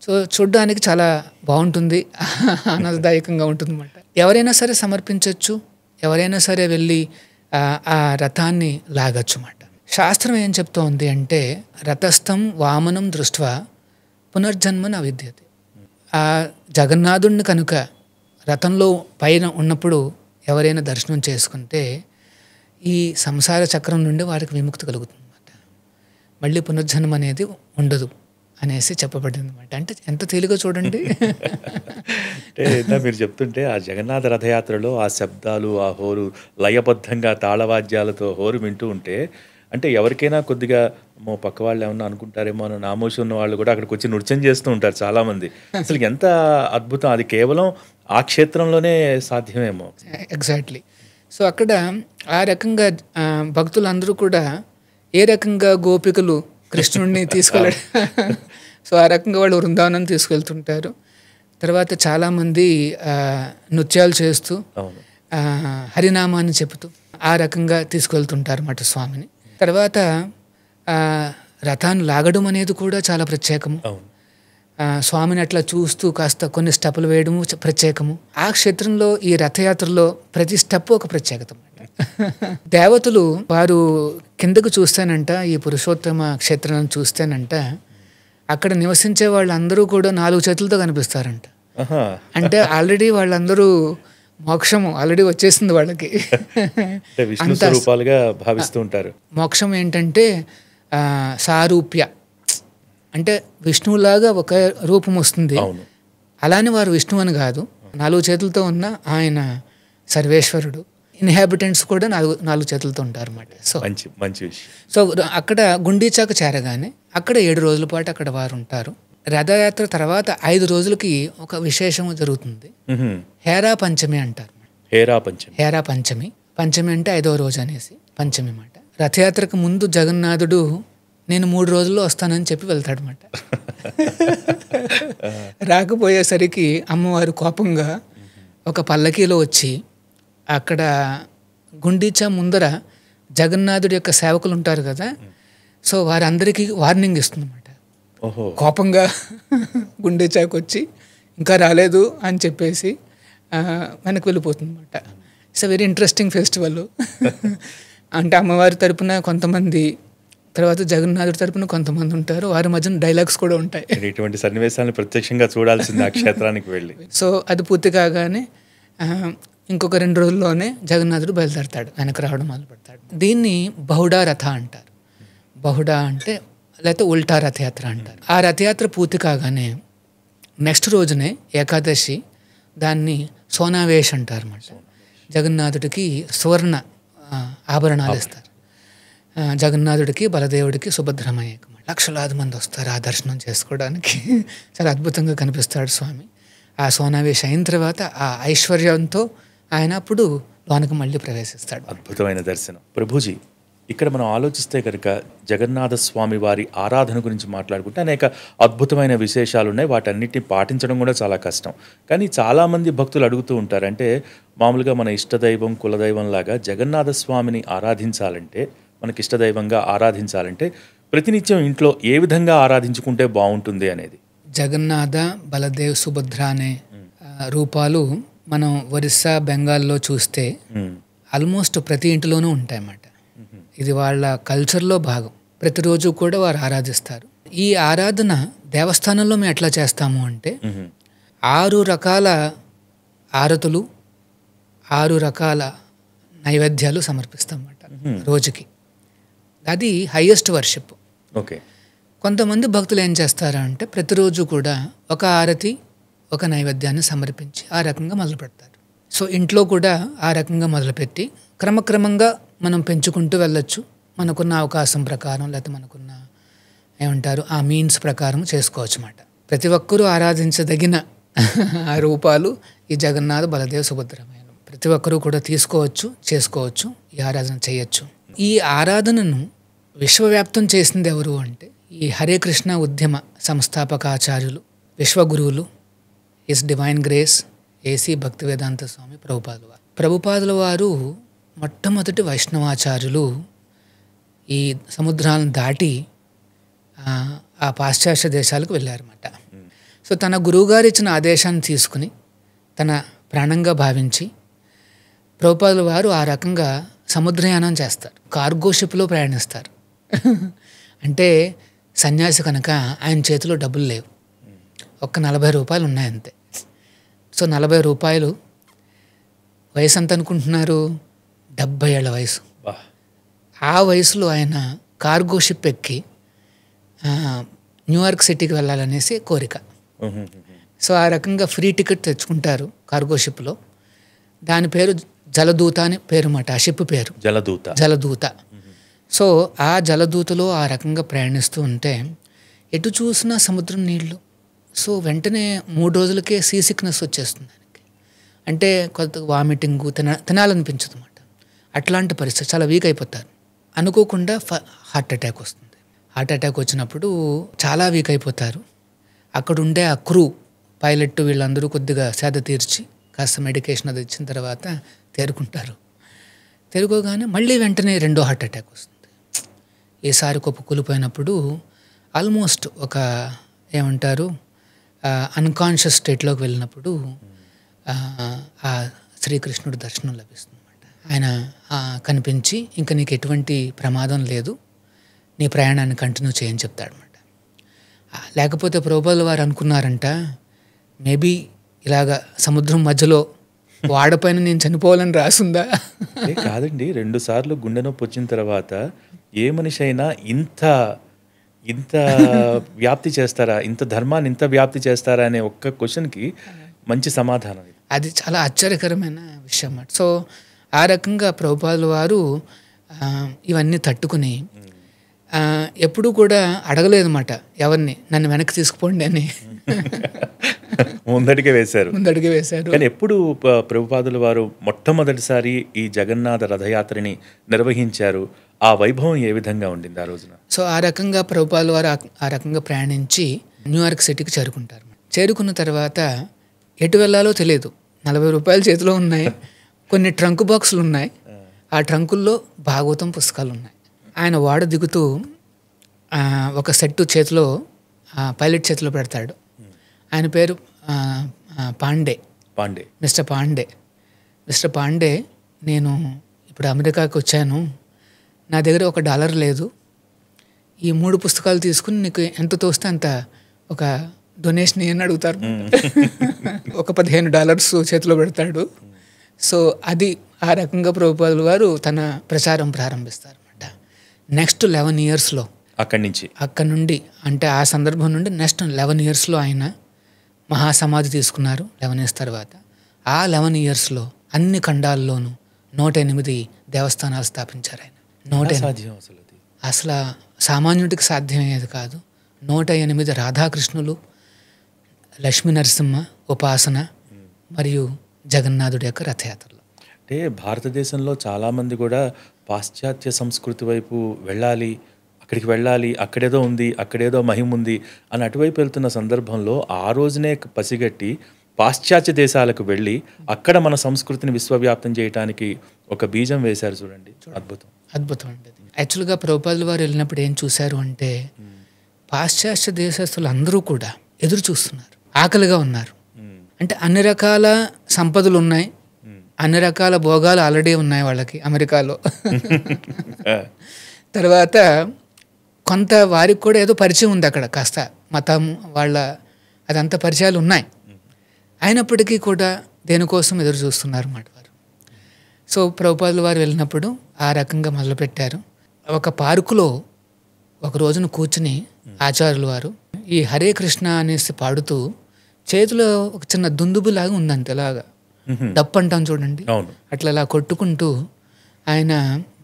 సో చూడ్డానికి చాలా బాగుంటుంది, ఆనందదాయకంగా ఉంటుంది అన్నమాట. ఎవరైనా సరే సమర్పించవచ్చు, ఎవరైనా సరే వెళ్ళి ఆ రథాన్ని లాగచ్చు అన్నమాట. శాస్త్రం ఏం చెప్తోంది అంటే రథస్థం వామనం దృష్ట్వా పునర్జన్మన విద్యతే. ఆ జగన్నాథుడిని కనుక రథంలో పైన ఉన్నప్పుడు ఎవరైనా దర్శనం చేసుకుంటే ఈ సంసార చక్రం నుండి వారికి విముక్తి కలుగుతుంది అన్నమాట, మళ్ళీ పునర్జన్మ అనేది ఉండదు అనేసి చెప్పబడింది అనమాట. అంటే ఎంత తేలిగా చూడండి. అంటే మీరు చెప్తుంటే ఆ జగన్నాథ రథయాత్రలో ఆ శబ్దాలు, ఆ హోరు, లయబద్ధంగా తాళవాద్యాలతో హోరు వింటూ ఉంటే అంటే ఎవరికైనా కొద్దిగా పక్క వాళ్ళు ఏమన్నా అనుకుంటారేమో అని నామోషి ఉన్న వాళ్ళు కూడా అక్కడికి వచ్చి నృత్యం చేస్తూ ఉంటారు చాలామంది. అసలు ఎంత అద్భుతం, అది కేవలం ఆ క్షేత్రంలోనే సాధ్యమేమో. ఎగ్జాక్ట్లీ. సో అక్కడ ఆ రకంగా భక్తులందరూ కూడా ఏ రకంగా గోపికలు కృష్ణుడిని తీసుకెళ్ళాడు, సో ఆ రకంగా వాళ్ళు బృందావనం తీసుకెళ్తుంటారు. తర్వాత చాలామంది నృత్యాలు చేస్తూ హరినామాన్ని చెబుతూ ఆ రకంగా తీసుకెళ్తుంటారు అన్నమాట స్వామిని. తర్వాత రథాన్ని లాగడం అనేది కూడా చాలా ప్రత్యేకము. స్వామిని అట్లా చూస్తూ కాస్త కొన్ని స్టెప్పులు వేయడము ప్రత్యేకము. ఆ క్షేత్రంలో ఈ రథయాత్రలో ప్రతి స్టెప్ ఒక ప్రత్యేకత. దేవతలు వారు కిందకు చూస్తేనంట, ఈ పురుషోత్తమ క్షేత్రాన్ని చూస్తేనంట అక్కడ నివసించే వాళ్ళందరూ కూడా 4 చేతులతో కనిపిస్తారంట. అంటే ఆల్రెడీ వాళ్ళందరూ మోక్షము ఆల్రెడీ వచ్చేసింది వాళ్ళకి. భావిస్తూ ఉంటారు. మోక్షం ఏంటంటే సారూప్య, అంటే విష్ణువులాగా ఒక రూపం వస్తుంది. అలానే వారు విష్ణువు అని కాదు, 4 చేతులతో ఉన్న ఆయన సర్వేశ్వరుడు. ఇన్హాబిటెంట్స్ కూడా 4 చేతులతో ఉంటారు అన్నమాట. సో మంచి విషయం. సో అక్కడ గుండీచాకు చేరగానే అక్కడ 7 రోజుల పాటు అక్కడ వారు ఉంటారు. రథయాత్ర తర్వాత 5 రోజులకి ఒక విశేషం జరుగుతుంది. హేరా పంచమి అంటారు. హేరా పంచమి. పంచమి అంటే 5వ రోజు అనేసి పంచమి అన్నమాట. రథయాత్రకు ముందు జగన్నాథుడు నేను 3 రోజుల్లో వస్తానని చెప్పి వెళ్తాడు అన్నమాట. రాకపోయేసరికి అమ్మవారు కోపంగా ఒక పల్లకీలో వచ్చి అక్కడ గుండీచా ముందర జగన్నాథుడి యొక్క సేవకులు ఉంటారు కదా, సో వారందరికీ వార్నింగ్ ఇస్తుందన్నమాట. కోపంగా గుండీచాకు వచ్చి ఇంకా రాలేదు అని చెప్పేసి వెనక్కి వెళ్ళిపోతుంది అనమాట. It's a very interesting festival. అంటే అమ్మవారి తరపున కొంతమంది, తర్వాత జగన్నాథుడి తరపున కొంతమంది ఉంటారు. వారి మధ్యన డైలాగ్స్ కూడా ఉంటాయి. ఇటువంటి సన్నివేశాలను ప్రత్యక్షంగా చూడాల్సింది ఆ క్షేత్రానికి వెళ్ళి. సో అది పూర్తి కాగానే ఇంకొక 2 రోజుల్లోనే జగన్నాథుడు బయలుదేరతాడు, వెనక్కి రావడం మొదలు పెడతాడు. దీన్ని బహుడా రథ అంటారు. బహుడా అంటే లేకపోతే ఉల్టా రథయాత్ర అంటారు. ఆ రథయాత్ర పూర్తి కాగానే నెక్స్ట్ రోజునే ఏకాదశి, దాన్ని సోనావేష్ అంటారు అన్నమాట. జగన్నాథుడికి సువర్ణ ఆభరణాలు ఇస్తారు. జగన్నాథుడికి, బలదేవుడికి, సుభద్రమయ్యకి లక్షలాది మంది వస్తారు ఆ దర్శనం చేసుకోవడానికి. చాలా అద్భుతంగా కనిపిస్తాడు స్వామి. ఆ సోనావేష్ అయిన తర్వాత ఆ ఐశ్వర్యంతో ఆయన అప్పుడు లోనికి మళ్ళీ ప్రవేశిస్తాడు. అద్భుతమైన దర్శనం. ప్రభుజీ, ఇక్కడ మనం ఆలోచిస్తే కనుక జగన్నాథ స్వామి వారి ఆరాధన గురించి మాట్లాడుకుంటే అనేక అద్భుతమైన విశేషాలు ఉన్నాయి. వాటన్నిటిని పాటించడం కూడా చాలా కష్టం. కానీ చాలామంది భక్తులు అడుగుతూ ఉంటారు, అంటే మామూలుగా మన ఇష్టదైవం కులదైవం లాగా జగన్నాథ స్వామిని ఆరాధించాలంటే, మనకి ఇష్టదైవంగా ఆరాధించాలంటే ప్రతినిత్యం ఇంట్లో ఏ విధంగా ఆరాధించుకుంటే బాగుంటుంది అనేది. జగన్నాథ, బలదేవ్, సుభద్ర అనే రూపాలు మనం ఒరిస్సా, బెంగాల్లో చూస్తే ఆల్మోస్ట్ ప్రతి ఇంటిలోనూ ఉంటాయన్నమాట. ఇది వాళ్ళ కల్చర్లో భాగం. ప్రతిరోజు కూడా వారు ఆరాధిస్తారు. ఈ ఆరాధన దేవస్థానంలో మేము ఎట్లా చేస్తాము అంటే 6 రకాల ఆరతులు, 6 రకాల నైవేద్యాలు సమర్పిస్తాం అన్నమాట రోజుకి. అది హైయెస్ట్ వర్షిప్. ఓకే. కొంతమంది భక్తులు ఏం చేస్తారంటే ప్రతిరోజు కూడా ఒక ఆరతి, ఒక నైవేద్యాన్ని సమర్పించి ఆ రకంగా మొదలు పెడతారు. సో ఇంట్లో కూడా ఆ రకంగా మొదలుపెట్టి క్రమక్రమంగా మనం పెంచుకుంటూ వెళ్ళొచ్చు. మనకున్న అవకాశం ప్రకారం, లేకపోతే మనకున్న ఏమంటారు ఆ మీన్స్ ప్రకారం చేసుకోవచ్చు అన్నమాట. ప్రతి ఒక్కరూ ఆరాధించదగిన ఆ రూపాలు ఈ జగన్నాథ, బలదేవ్, సుభద్రమయ్య. ప్రతి ఒక్కరూ కూడా తీసుకోవచ్చు, చేసుకోవచ్చు, ఈ ఆరాధన చేయొచ్చు. ఈ ఆరాధనను విశ్వవ్యాప్తం చేసింది ఎవరు అంటే ఈ హరే కృష్ణ ఉద్యమ సంస్థాపకాచార్యులు, విశ్వగురువులు, his divine grace A C Bhaktivedanta Swami ప్రభుపాదుల వారు. ప్రభుపాదుల వారు మొట్టమొదటి వైష్ణవాచార్యులు. ఈ సముద్రాలను దాటి ఆ పాశ్చాత్య దేశాలకు వెళ్ళారన్నమాట. సో తన గురువుగారు ఇచ్చిన ఆదేశాన్ని తీసుకుని తన ప్రాణంగా భావించి ప్రభుపాదుల వారు ఆ రకంగా సముద్రయానం చేస్తారు. కార్గో షిప్లో ప్రయాణిస్తారు. అంటే సన్యాసి కనుక ఆయన చేతిలో డబ్బులు లేవు, ఒక్క 40 రూపాయలు ఉన్నాయంతే. సో 40 రూపాయలు, వయసు ఎంత అనుకుంటున్నారు? 70 ఏళ్ల వయసు. ఆ వయసులో ఆయన కార్గో షిప్ ఎక్కి న్యూయార్క్ సిటీకి వెళ్ళాలనేసి కోరిక. సో ఆ రకంగా ఫ్రీ టికెట్ తెచ్చుకుంటారు కార్గో షిప్లో. దాని పేరు జలదూత అని పేరు మాట. ఆ షిప్ పేరు జలదూత. సో ఆ జలదూతలో ఆ రకంగా ప్రయాణిస్తూ ఉంటే ఎటు చూసినా సముద్రం నీళ్లు. సో వెంటనే 3 రోజులకే సీ సిక్నెస్ వచ్చేస్తుంది ఆయనకి. అంటే కొంత వామిటింగు, తినాలనిపించదు అన్నమాట. అట్లాంటి పరిస్థితి, చాలా వీక్ అయిపోతారు. అనుకోకుండా హార్ట్ అటాక్ వస్తుంది. హార్ట్ అటాక్ వచ్చినప్పుడు చాలా వీక్ అయిపోతారు. అక్కడ ఉండే ఆ క్రూ, పైలట్ వీళ్ళందరూ కొద్దిగా సేద తీర్చి కాస్త మెడికేషన్ అది ఇచ్చిన తర్వాత తేరుకుంటారు. తేరుకోగానే మళ్ళీ వెంటనే 2వ హార్ట్ అటాక్ వస్తుంది. ఈసారి కూలిపోయినప్పుడు ఆల్మోస్ట్ ఒక ఏమంటారు అన్కాన్షియస్ స్టేట్లోకి వెళ్ళినప్పుడు ఆ శ్రీకృష్ణుడి దర్శనం లభిస్తుంది అన్నమాట. ఆయన కనిపించి ఇంకా నీకు ఎటువంటి ప్రమాదం లేదు, నీ ప్రయాణాన్ని కంటిన్యూ చేయని చెప్తాడనమాట. లేకపోతే ప్రభుపాదుల వారు అనుకున్నారంట, మేబీ ఇలాగా సముద్రం మధ్యలో వాడపైన నేను చనిపోవాలని రాసుందా? కాదండి, 2 సార్లు గుండె నొప్పి వచ్చిన తర్వాత ఏ మనిషి అయినా ఇంత వ్యాప్తి చేస్తారా, ఇంత ధర్మాన్ని ఇంత వ్యాప్తి చేస్తారా అనే ఒక్క క్వశ్చన్కి మంచి సమాధానం ఇది. అది చాలా ఆశ్చర్యకరమైన విషయం అన్నమాట. సో ఆ రకంగా ప్రభుపాదుల వారు ఇవన్నీ తట్టుకుని ఎప్పుడూ కూడా అడగలేదు అన్నమాట ఎవరిని నన్ను వెనక్కి తీసుకుపోండి అని. ముందడిగే వేశారు. కానీ ఎప్పుడు ప్రభుపాదుల వారు మొట్టమొదటిసారి ఈ జగన్నాథ రథయాత్రని నిర్వహించారు? ఆ వైభవం ఏ విధంగా ఉండింది ఆ రోజున? సో ఆ రకంగా ప్రభుపాదుల వారు ఆ రకంగా ప్రయాణించి న్యూయార్క్ సిటీకి చేరుకుంటారు. చేరుకున్న తర్వాత ఎటు వెళ్ళాలో తెలియదు. 40 రూపాయలు చేతిలో ఉన్నాయి, కొన్ని ట్రంక్ బాక్సులు ఉన్నాయి, ఆ ట్రంకుల్లో భాగవతం పుస్తకాలు ఉన్నాయి. ఆయన వాడ దిగుతూ ఒక సెట్టు చేతిలో పైలట్ చేతిలో పెడతాడు. ఆయన పేరు పాండే, మిస్టర్ పాండే, నేను ఇప్పుడు అమెరికాకి వచ్చాను, నా దగ్గర $1 లేదు, ఈ 3 పుస్తకాలు తీసుకుని నీకు ఎంత తోస్తే అంత ఒక డొనేషన్ అని అడుగుతారు. ఒక $15 చేతిలో పెడతాడు. సో అది ఆ రకంగా ప్రభుపాదుల వారు తన ప్రచారం ప్రారంభిస్తారు అన్నమాట. నెక్స్ట్ 11 ఇయర్స్లో అక్కడి నుండి అంటే ఆ సందర్భం నుండి నెక్స్ట్ 11 ఇయర్స్లో ఆయన మహాసమాధి తీసుకున్నారు. 11 ఇయర్స్ తర్వాత ఆ 11 ఇయర్స్లో అన్ని ఖండాల్లోనూ 108 దేవస్థానాలు స్థాపించారు ఆయన. 108 అసలు సామాన్యుడికి సాధ్యమయ్యేది కాదు. 108 రాధాకృష్ణులు, లక్ష్మీ నరసింహ ఉపాసన మరియు జగన్నాథుడి యొక్క రథయాత్రలు. అంటే భారతదేశంలో చాలామంది కూడా పాశ్చాత్య సంస్కృతి వైపు అక్కడికి వెళ్ళాలి, అక్కడేదో ఉంది, అక్కడేదో మహిమ ఉంది అని అటువైపు వెళ్తున్న సందర్భంలో ఆ రోజునే పసిగట్టి పాశ్చాత్య దేశాలకు వెళ్ళి అక్కడ మన సంస్కృతిని విశ్వవ్యాప్తం చేయడానికి ఒక బీజం వేశారు. చూడండి, అద్భుతం అండి. యాక్చువల్గా ప్రభుపాదుల వారు వెళ్ళినప్పుడు ఏం చూశారు అంటే పాశ్చాత్య దేశస్తులు అందరూ కూడా ఎదురు చూస్తున్నారు, ఆకలిగా ఉన్నారు. అంటే అన్ని రకాల సంపదలు ఉన్నాయి, అన్ని రకాల భోగాలు ఆల్రెడీ ఉన్నాయి వాళ్ళకి అమెరికాలో. తర్వాత కొంత వారికి కూడా ఏదో పరిచయం ఉంది అక్కడ, కాస్త మతం వాళ్ళ అదంతా పరిచయాలు ఉన్నాయి. అయినప్పటికీ కూడా దేనికోసం ఎదురు చూస్తున్నారు అన్నమాట వారు. సో ప్రభుపాదుల వారు వెళ్ళినప్పుడు ఆ రకంగా మొదలుపెట్టారు. ఒక పార్కులో ఒక రోజున కూర్చుని ఆచార్యుల వారు ఈ హరే కృష్ణ అనేసి పాడుతూ చేతిలో ఒక చిన్న దుందుబులాగా ఉందంటే ఇలాగా డప్పు అంటాం చూడండి, అట్లా అలా కొట్టుకుంటూ ఆయన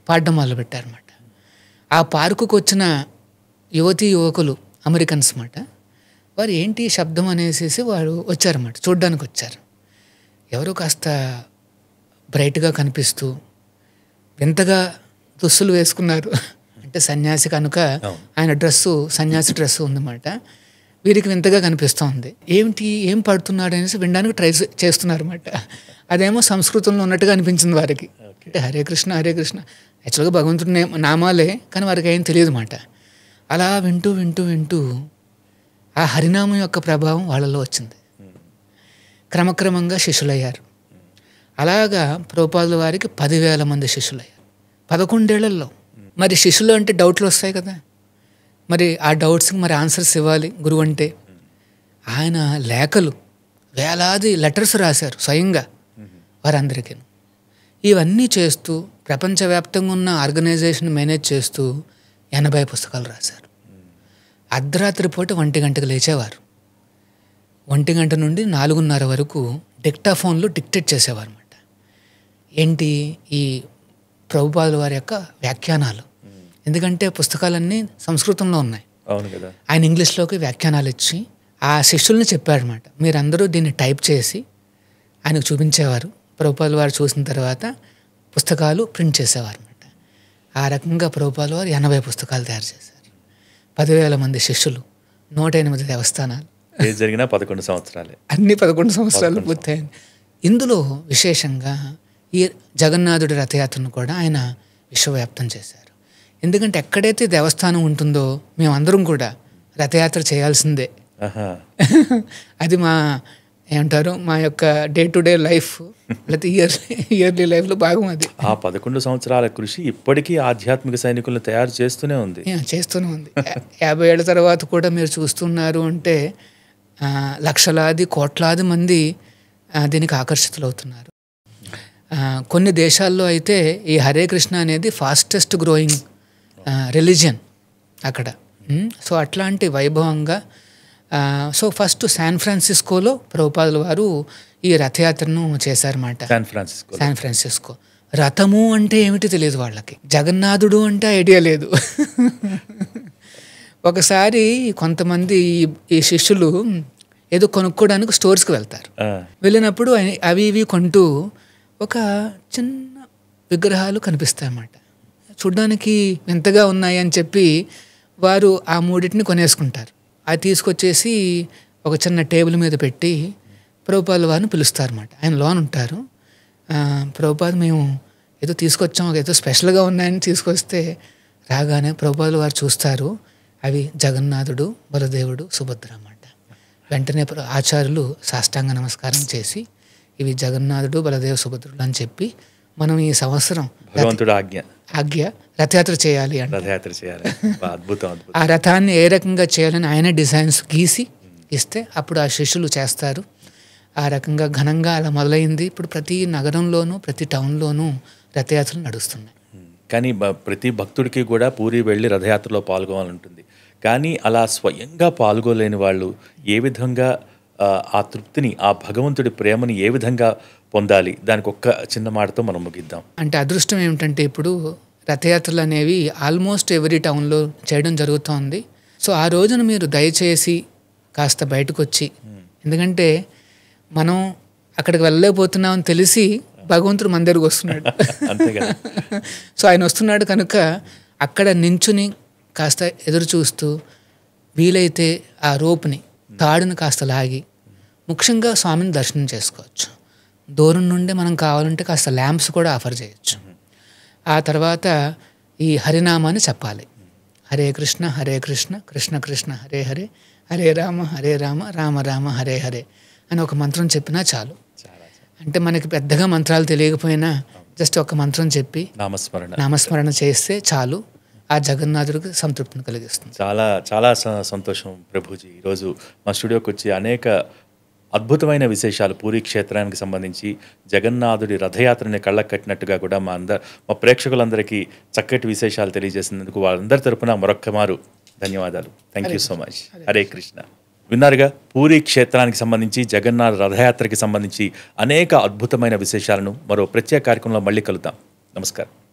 పాడడం మొదలుపెట్టారన్నమాట. ఆ పార్కుకు వచ్చిన యువకులు అమెరికన్స్ అన్నమాట. వారు ఏంటి శబ్దం అనేసి వారు వచ్చారన్నమాట, చూడ్డానికి వచ్చారు. ఎవరో కాస్త బ్రైట్గా కనిపిస్తూ వింతగా దుస్తులు వేసుకున్నారు. అంటే సన్యాసి కనుక ఆయన సన్యాసి డ్రెస్సు ఉందన్నమాట. వీరికి వింతగా కనిపిస్తూ ఉంది. ఏం పాడుతున్నాడు అనేసి వినడానికి ట్రై చేస్తున్నారు అన్నమాట. అదేమో సంస్కృతంలో ఉన్నట్టుగా అనిపించింది వారికి. అంటే హరే కృష్ణ యాక్చువల్గా భగవంతుడి నామాలే, కానీ వారికి ఏం తెలియదు అన్నమాట. అలా వింటూ ఆ హరినామం యొక్క ప్రభావం వాళ్ళలో వచ్చింది. క్రమక్రమంగా శిష్యులయ్యారు. అలాగా ప్రభుపాదుల వారికి 10,000 మంది శిష్యులయ్యారు 11 ఏళ్లలో. మరి శిష్యులు అంటే డౌట్లు వస్తాయి కదా, మరి ఆ డౌట్స్కి మరి ఆన్సర్స్ ఇవ్వాలి గురువు అంటే. ఆయన లేఖలు, వేలాది లెటర్స్ రాశారు స్వయంగా వారందరికీ. ఇవన్నీ చేస్తూ ప్రపంచవ్యాప్తంగా ఉన్న ఆర్గనైజేషన్ మేనేజ్ చేస్తూ 80 పుస్తకాలు రాశారు. అర్ధరాత్రి పూట 1 గంటకు లేచేవారు. 1 గంట నుండి 4:30 వరకు డిక్టాఫోన్లో డిక్టేట్ చేసేవారు అన్నమాట. ఏంటి ఈ ప్రభుపాదుల వారి యొక్క వ్యాఖ్యానాలు. ఎందుకంటే పుస్తకాలన్నీ సంస్కృతంలో ఉన్నాయి, ఆయన ఇంగ్లీష్లోకి వ్యాఖ్యానాలు ఇచ్చి ఆ శిష్యుల్ని చెప్పారన్నమాట. మీరందరూ దీన్ని టైప్ చేసి ఆయనకు చూపించేవారు. ప్రభుపాదుల వారు చూసిన తర్వాత పుస్తకాలు ప్రింట్ చేసేవారు అన్నమాట. ఆ రకంగా ప్రభుపాదుల వారు 80 పుస్తకాలు తయారు చేశారు. 10,000 మంది శిష్యులు, 108 దేవస్థానాలు. జరిగిన 11 సంవత్సరాలే, అన్ని 11 సంవత్సరాలు పూర్తయింది. ఇందులో విశేషంగా ఈ జగన్నాథుడి రథయాత్రను కూడా ఆయన విశ్వవ్యాప్తం చేశారు. ఎందుకంటే ఎక్కడైతే దేవస్థానం ఉంటుందో మేమందరం కూడా రథయాత్ర చేయాల్సిందే. అది మా యొక్క డే టు డే లైఫ్, లేకపోతే ఇయర్లీ లైఫ్లో భాగం. అది ఆ 11 సంవత్సరాల కృషి ఇప్పటికీ ఆధ్యాత్మిక సైనికులను తయారు చేస్తూనే ఉంది. 50 ఏళ్ల తర్వాత కూడా మీరు చూస్తున్నారు అంటే లక్షలాది కోట్లాది మంది దీనికి ఆకర్షితులవుతున్నారు. కొన్ని దేశాల్లో అయితే ఈ హరే కృష్ణ అనేది ఫాస్టెస్ట్ గ్రోయింగ్ రిలీజియన్ అక్కడ. సో అట్లాంటి వైభవంగా సో ఫస్ట్ శాన్ ఫ్రాన్సిస్కోలో ప్రభుపాదుల వారు ఈ రథయాత్రను చేశారన్నమాట. San Francisco. రథము అంటే ఏమిటి తెలియదు వాళ్ళకి, జగన్నాథుడు అంటే ఐడియా లేదు. ఒకసారి కొంతమంది ఈ శిష్యులు ఏదో కొనుక్కోవడానికి స్టోర్స్కి వెళ్తారు. వెళ్ళినప్పుడు అవి ఇవి కొంటూ ఒక చిన్న విగ్రహాలు కనిపిస్తాయన్నమాట. చూడ్డానికి వింతగా ఉన్నాయి అని చెప్పి వారు ఆ మూడింటిని కొనేసుకుంటారు. అది తీసుకొచ్చేసి ఒక చిన్న టేబుల్ మీద పెట్టి ప్రభుపాదుల వారిని పిలుస్తారన్నమాట. ఆయన లోన్ ఉంటారు. ప్రభుపాద మేము ఏదో తీసుకొచ్చాం, ఏదో స్పెషల్గా ఉన్నాయని తీసుకొస్తే రాగానే ప్రభుపాదుల వారు చూస్తారు, అవి జగన్నాథుడు, బలదేవుడు, సుభద్ర అన్నమాట. వెంటనే ఆచార్యులు సాష్టాంగ నమస్కారం చేసి ఇవి జగన్నాథుడు, బలదేవ, సుభద్రుడు అని చెప్పి మనం ఈ సంవత్సరం భగవంతుడు ఆజ్ఞ రథయాత్ర చేయాలి అంటే రథయాత్ర చేయాలి. అద్భుతం. ఆ రథాన్ని ఏ రకంగా చేయాలని ఆయన డిజైన్స్ గీసి ఇస్తే అప్పుడు ఆ శిష్యులు చేస్తారు. ఆ రకంగా ఘనంగా అలా మొదలైంది. ఇప్పుడు ప్రతి నగరంలోనూ ప్రతి టౌన్లోనూ రథయాత్రలు నడుస్తున్నాయి. కానీ ప్రతి భక్తుడికి కూడా పూరి వెళ్ళి రథయాత్రలో పాల్గొనాలంటుంది. కానీ అలా స్వయంగా పాల్గొలేని వాళ్ళు ఏ విధంగా ఆ తృప్తిని, ఆ భగవంతుడి ప్రేమని ఏ విధంగా పొందాలి? దానికి ఒక్క చిన్న మాటతో మనం ముగిద్దాం. అంటే అదృష్టం ఏమిటంటే ఇప్పుడు రథయాత్రలు అనేవి ఆల్మోస్ట్ ఎవ్రీ టౌన్లో చేయడం జరుగుతోంది. సో ఆ రోజున మీరు దయచేసి కాస్త బయటకు వచ్చి, ఎందుకంటే మనం అక్కడికి వెళ్ళలేకపోతున్నామని తెలిసి భగవంతుడు మన దగ్గరకు వస్తున్నాడు. అంతే కదా. సో ఆయన వస్తున్నాడు కనుక అక్కడ నించుని కాస్త ఎదురు చూస్తూ వీలైతే ఆ రోప్ని, తాడుని కాస్త లాగి ముఖ్యంగా స్వామిని దర్శనం చేసుకోవచ్చు. దూరం నుండి మనం కావాలంటే కాస్త ల్యాంప్స్ కూడా ఆఫర్ చేయొచ్చు. ఆ తర్వాత ఈ హరినామాన్ని చెప్పాలి. హరే కృష్ణ కృష్ణ కృష్ణ హరే హరే, హరే రామ రామ రామ హరే హరే అని ఒక మంత్రం చెప్పినా చాలు. అంటే మనకి పెద్దగా మంత్రాలు తెలియకపోయినా జస్ట్ ఒక మంత్రం చెప్పి నామస్మరణ చేస్తే చాలు, ఆ జగన్నాథుడికి సంతృప్తిని కలిగిస్తుంది. చాలా చాలా సంతోషం ప్రభుజీ. ఈరోజు మా స్టూడియోకి వచ్చి అనేక అద్భుతమైన విశేషాలు పూరీ క్షేత్రానికి సంబంధించి, జగన్నాథుడి రథయాత్రని కళ్ళకు కట్టినట్టుగా కూడా మా ప్రేక్షకులందరికీ చక్కటి విశేషాలు తెలియజేసినందుకు వాళ్ళందరి తరపున మరొక్కమారు ధన్యవాదాలు. Thank you so much. Hare Krishna. విన్నారుగా, పూరీ క్షేత్రానికి సంబంధించి, జగన్నాథ రథయాత్రకి సంబంధించి అనేక అద్భుతమైన విశేషాలను మరో ప్రత్యేక కార్యక్రమంలో మళ్ళీ కలుద్దాం. నమస్కారం.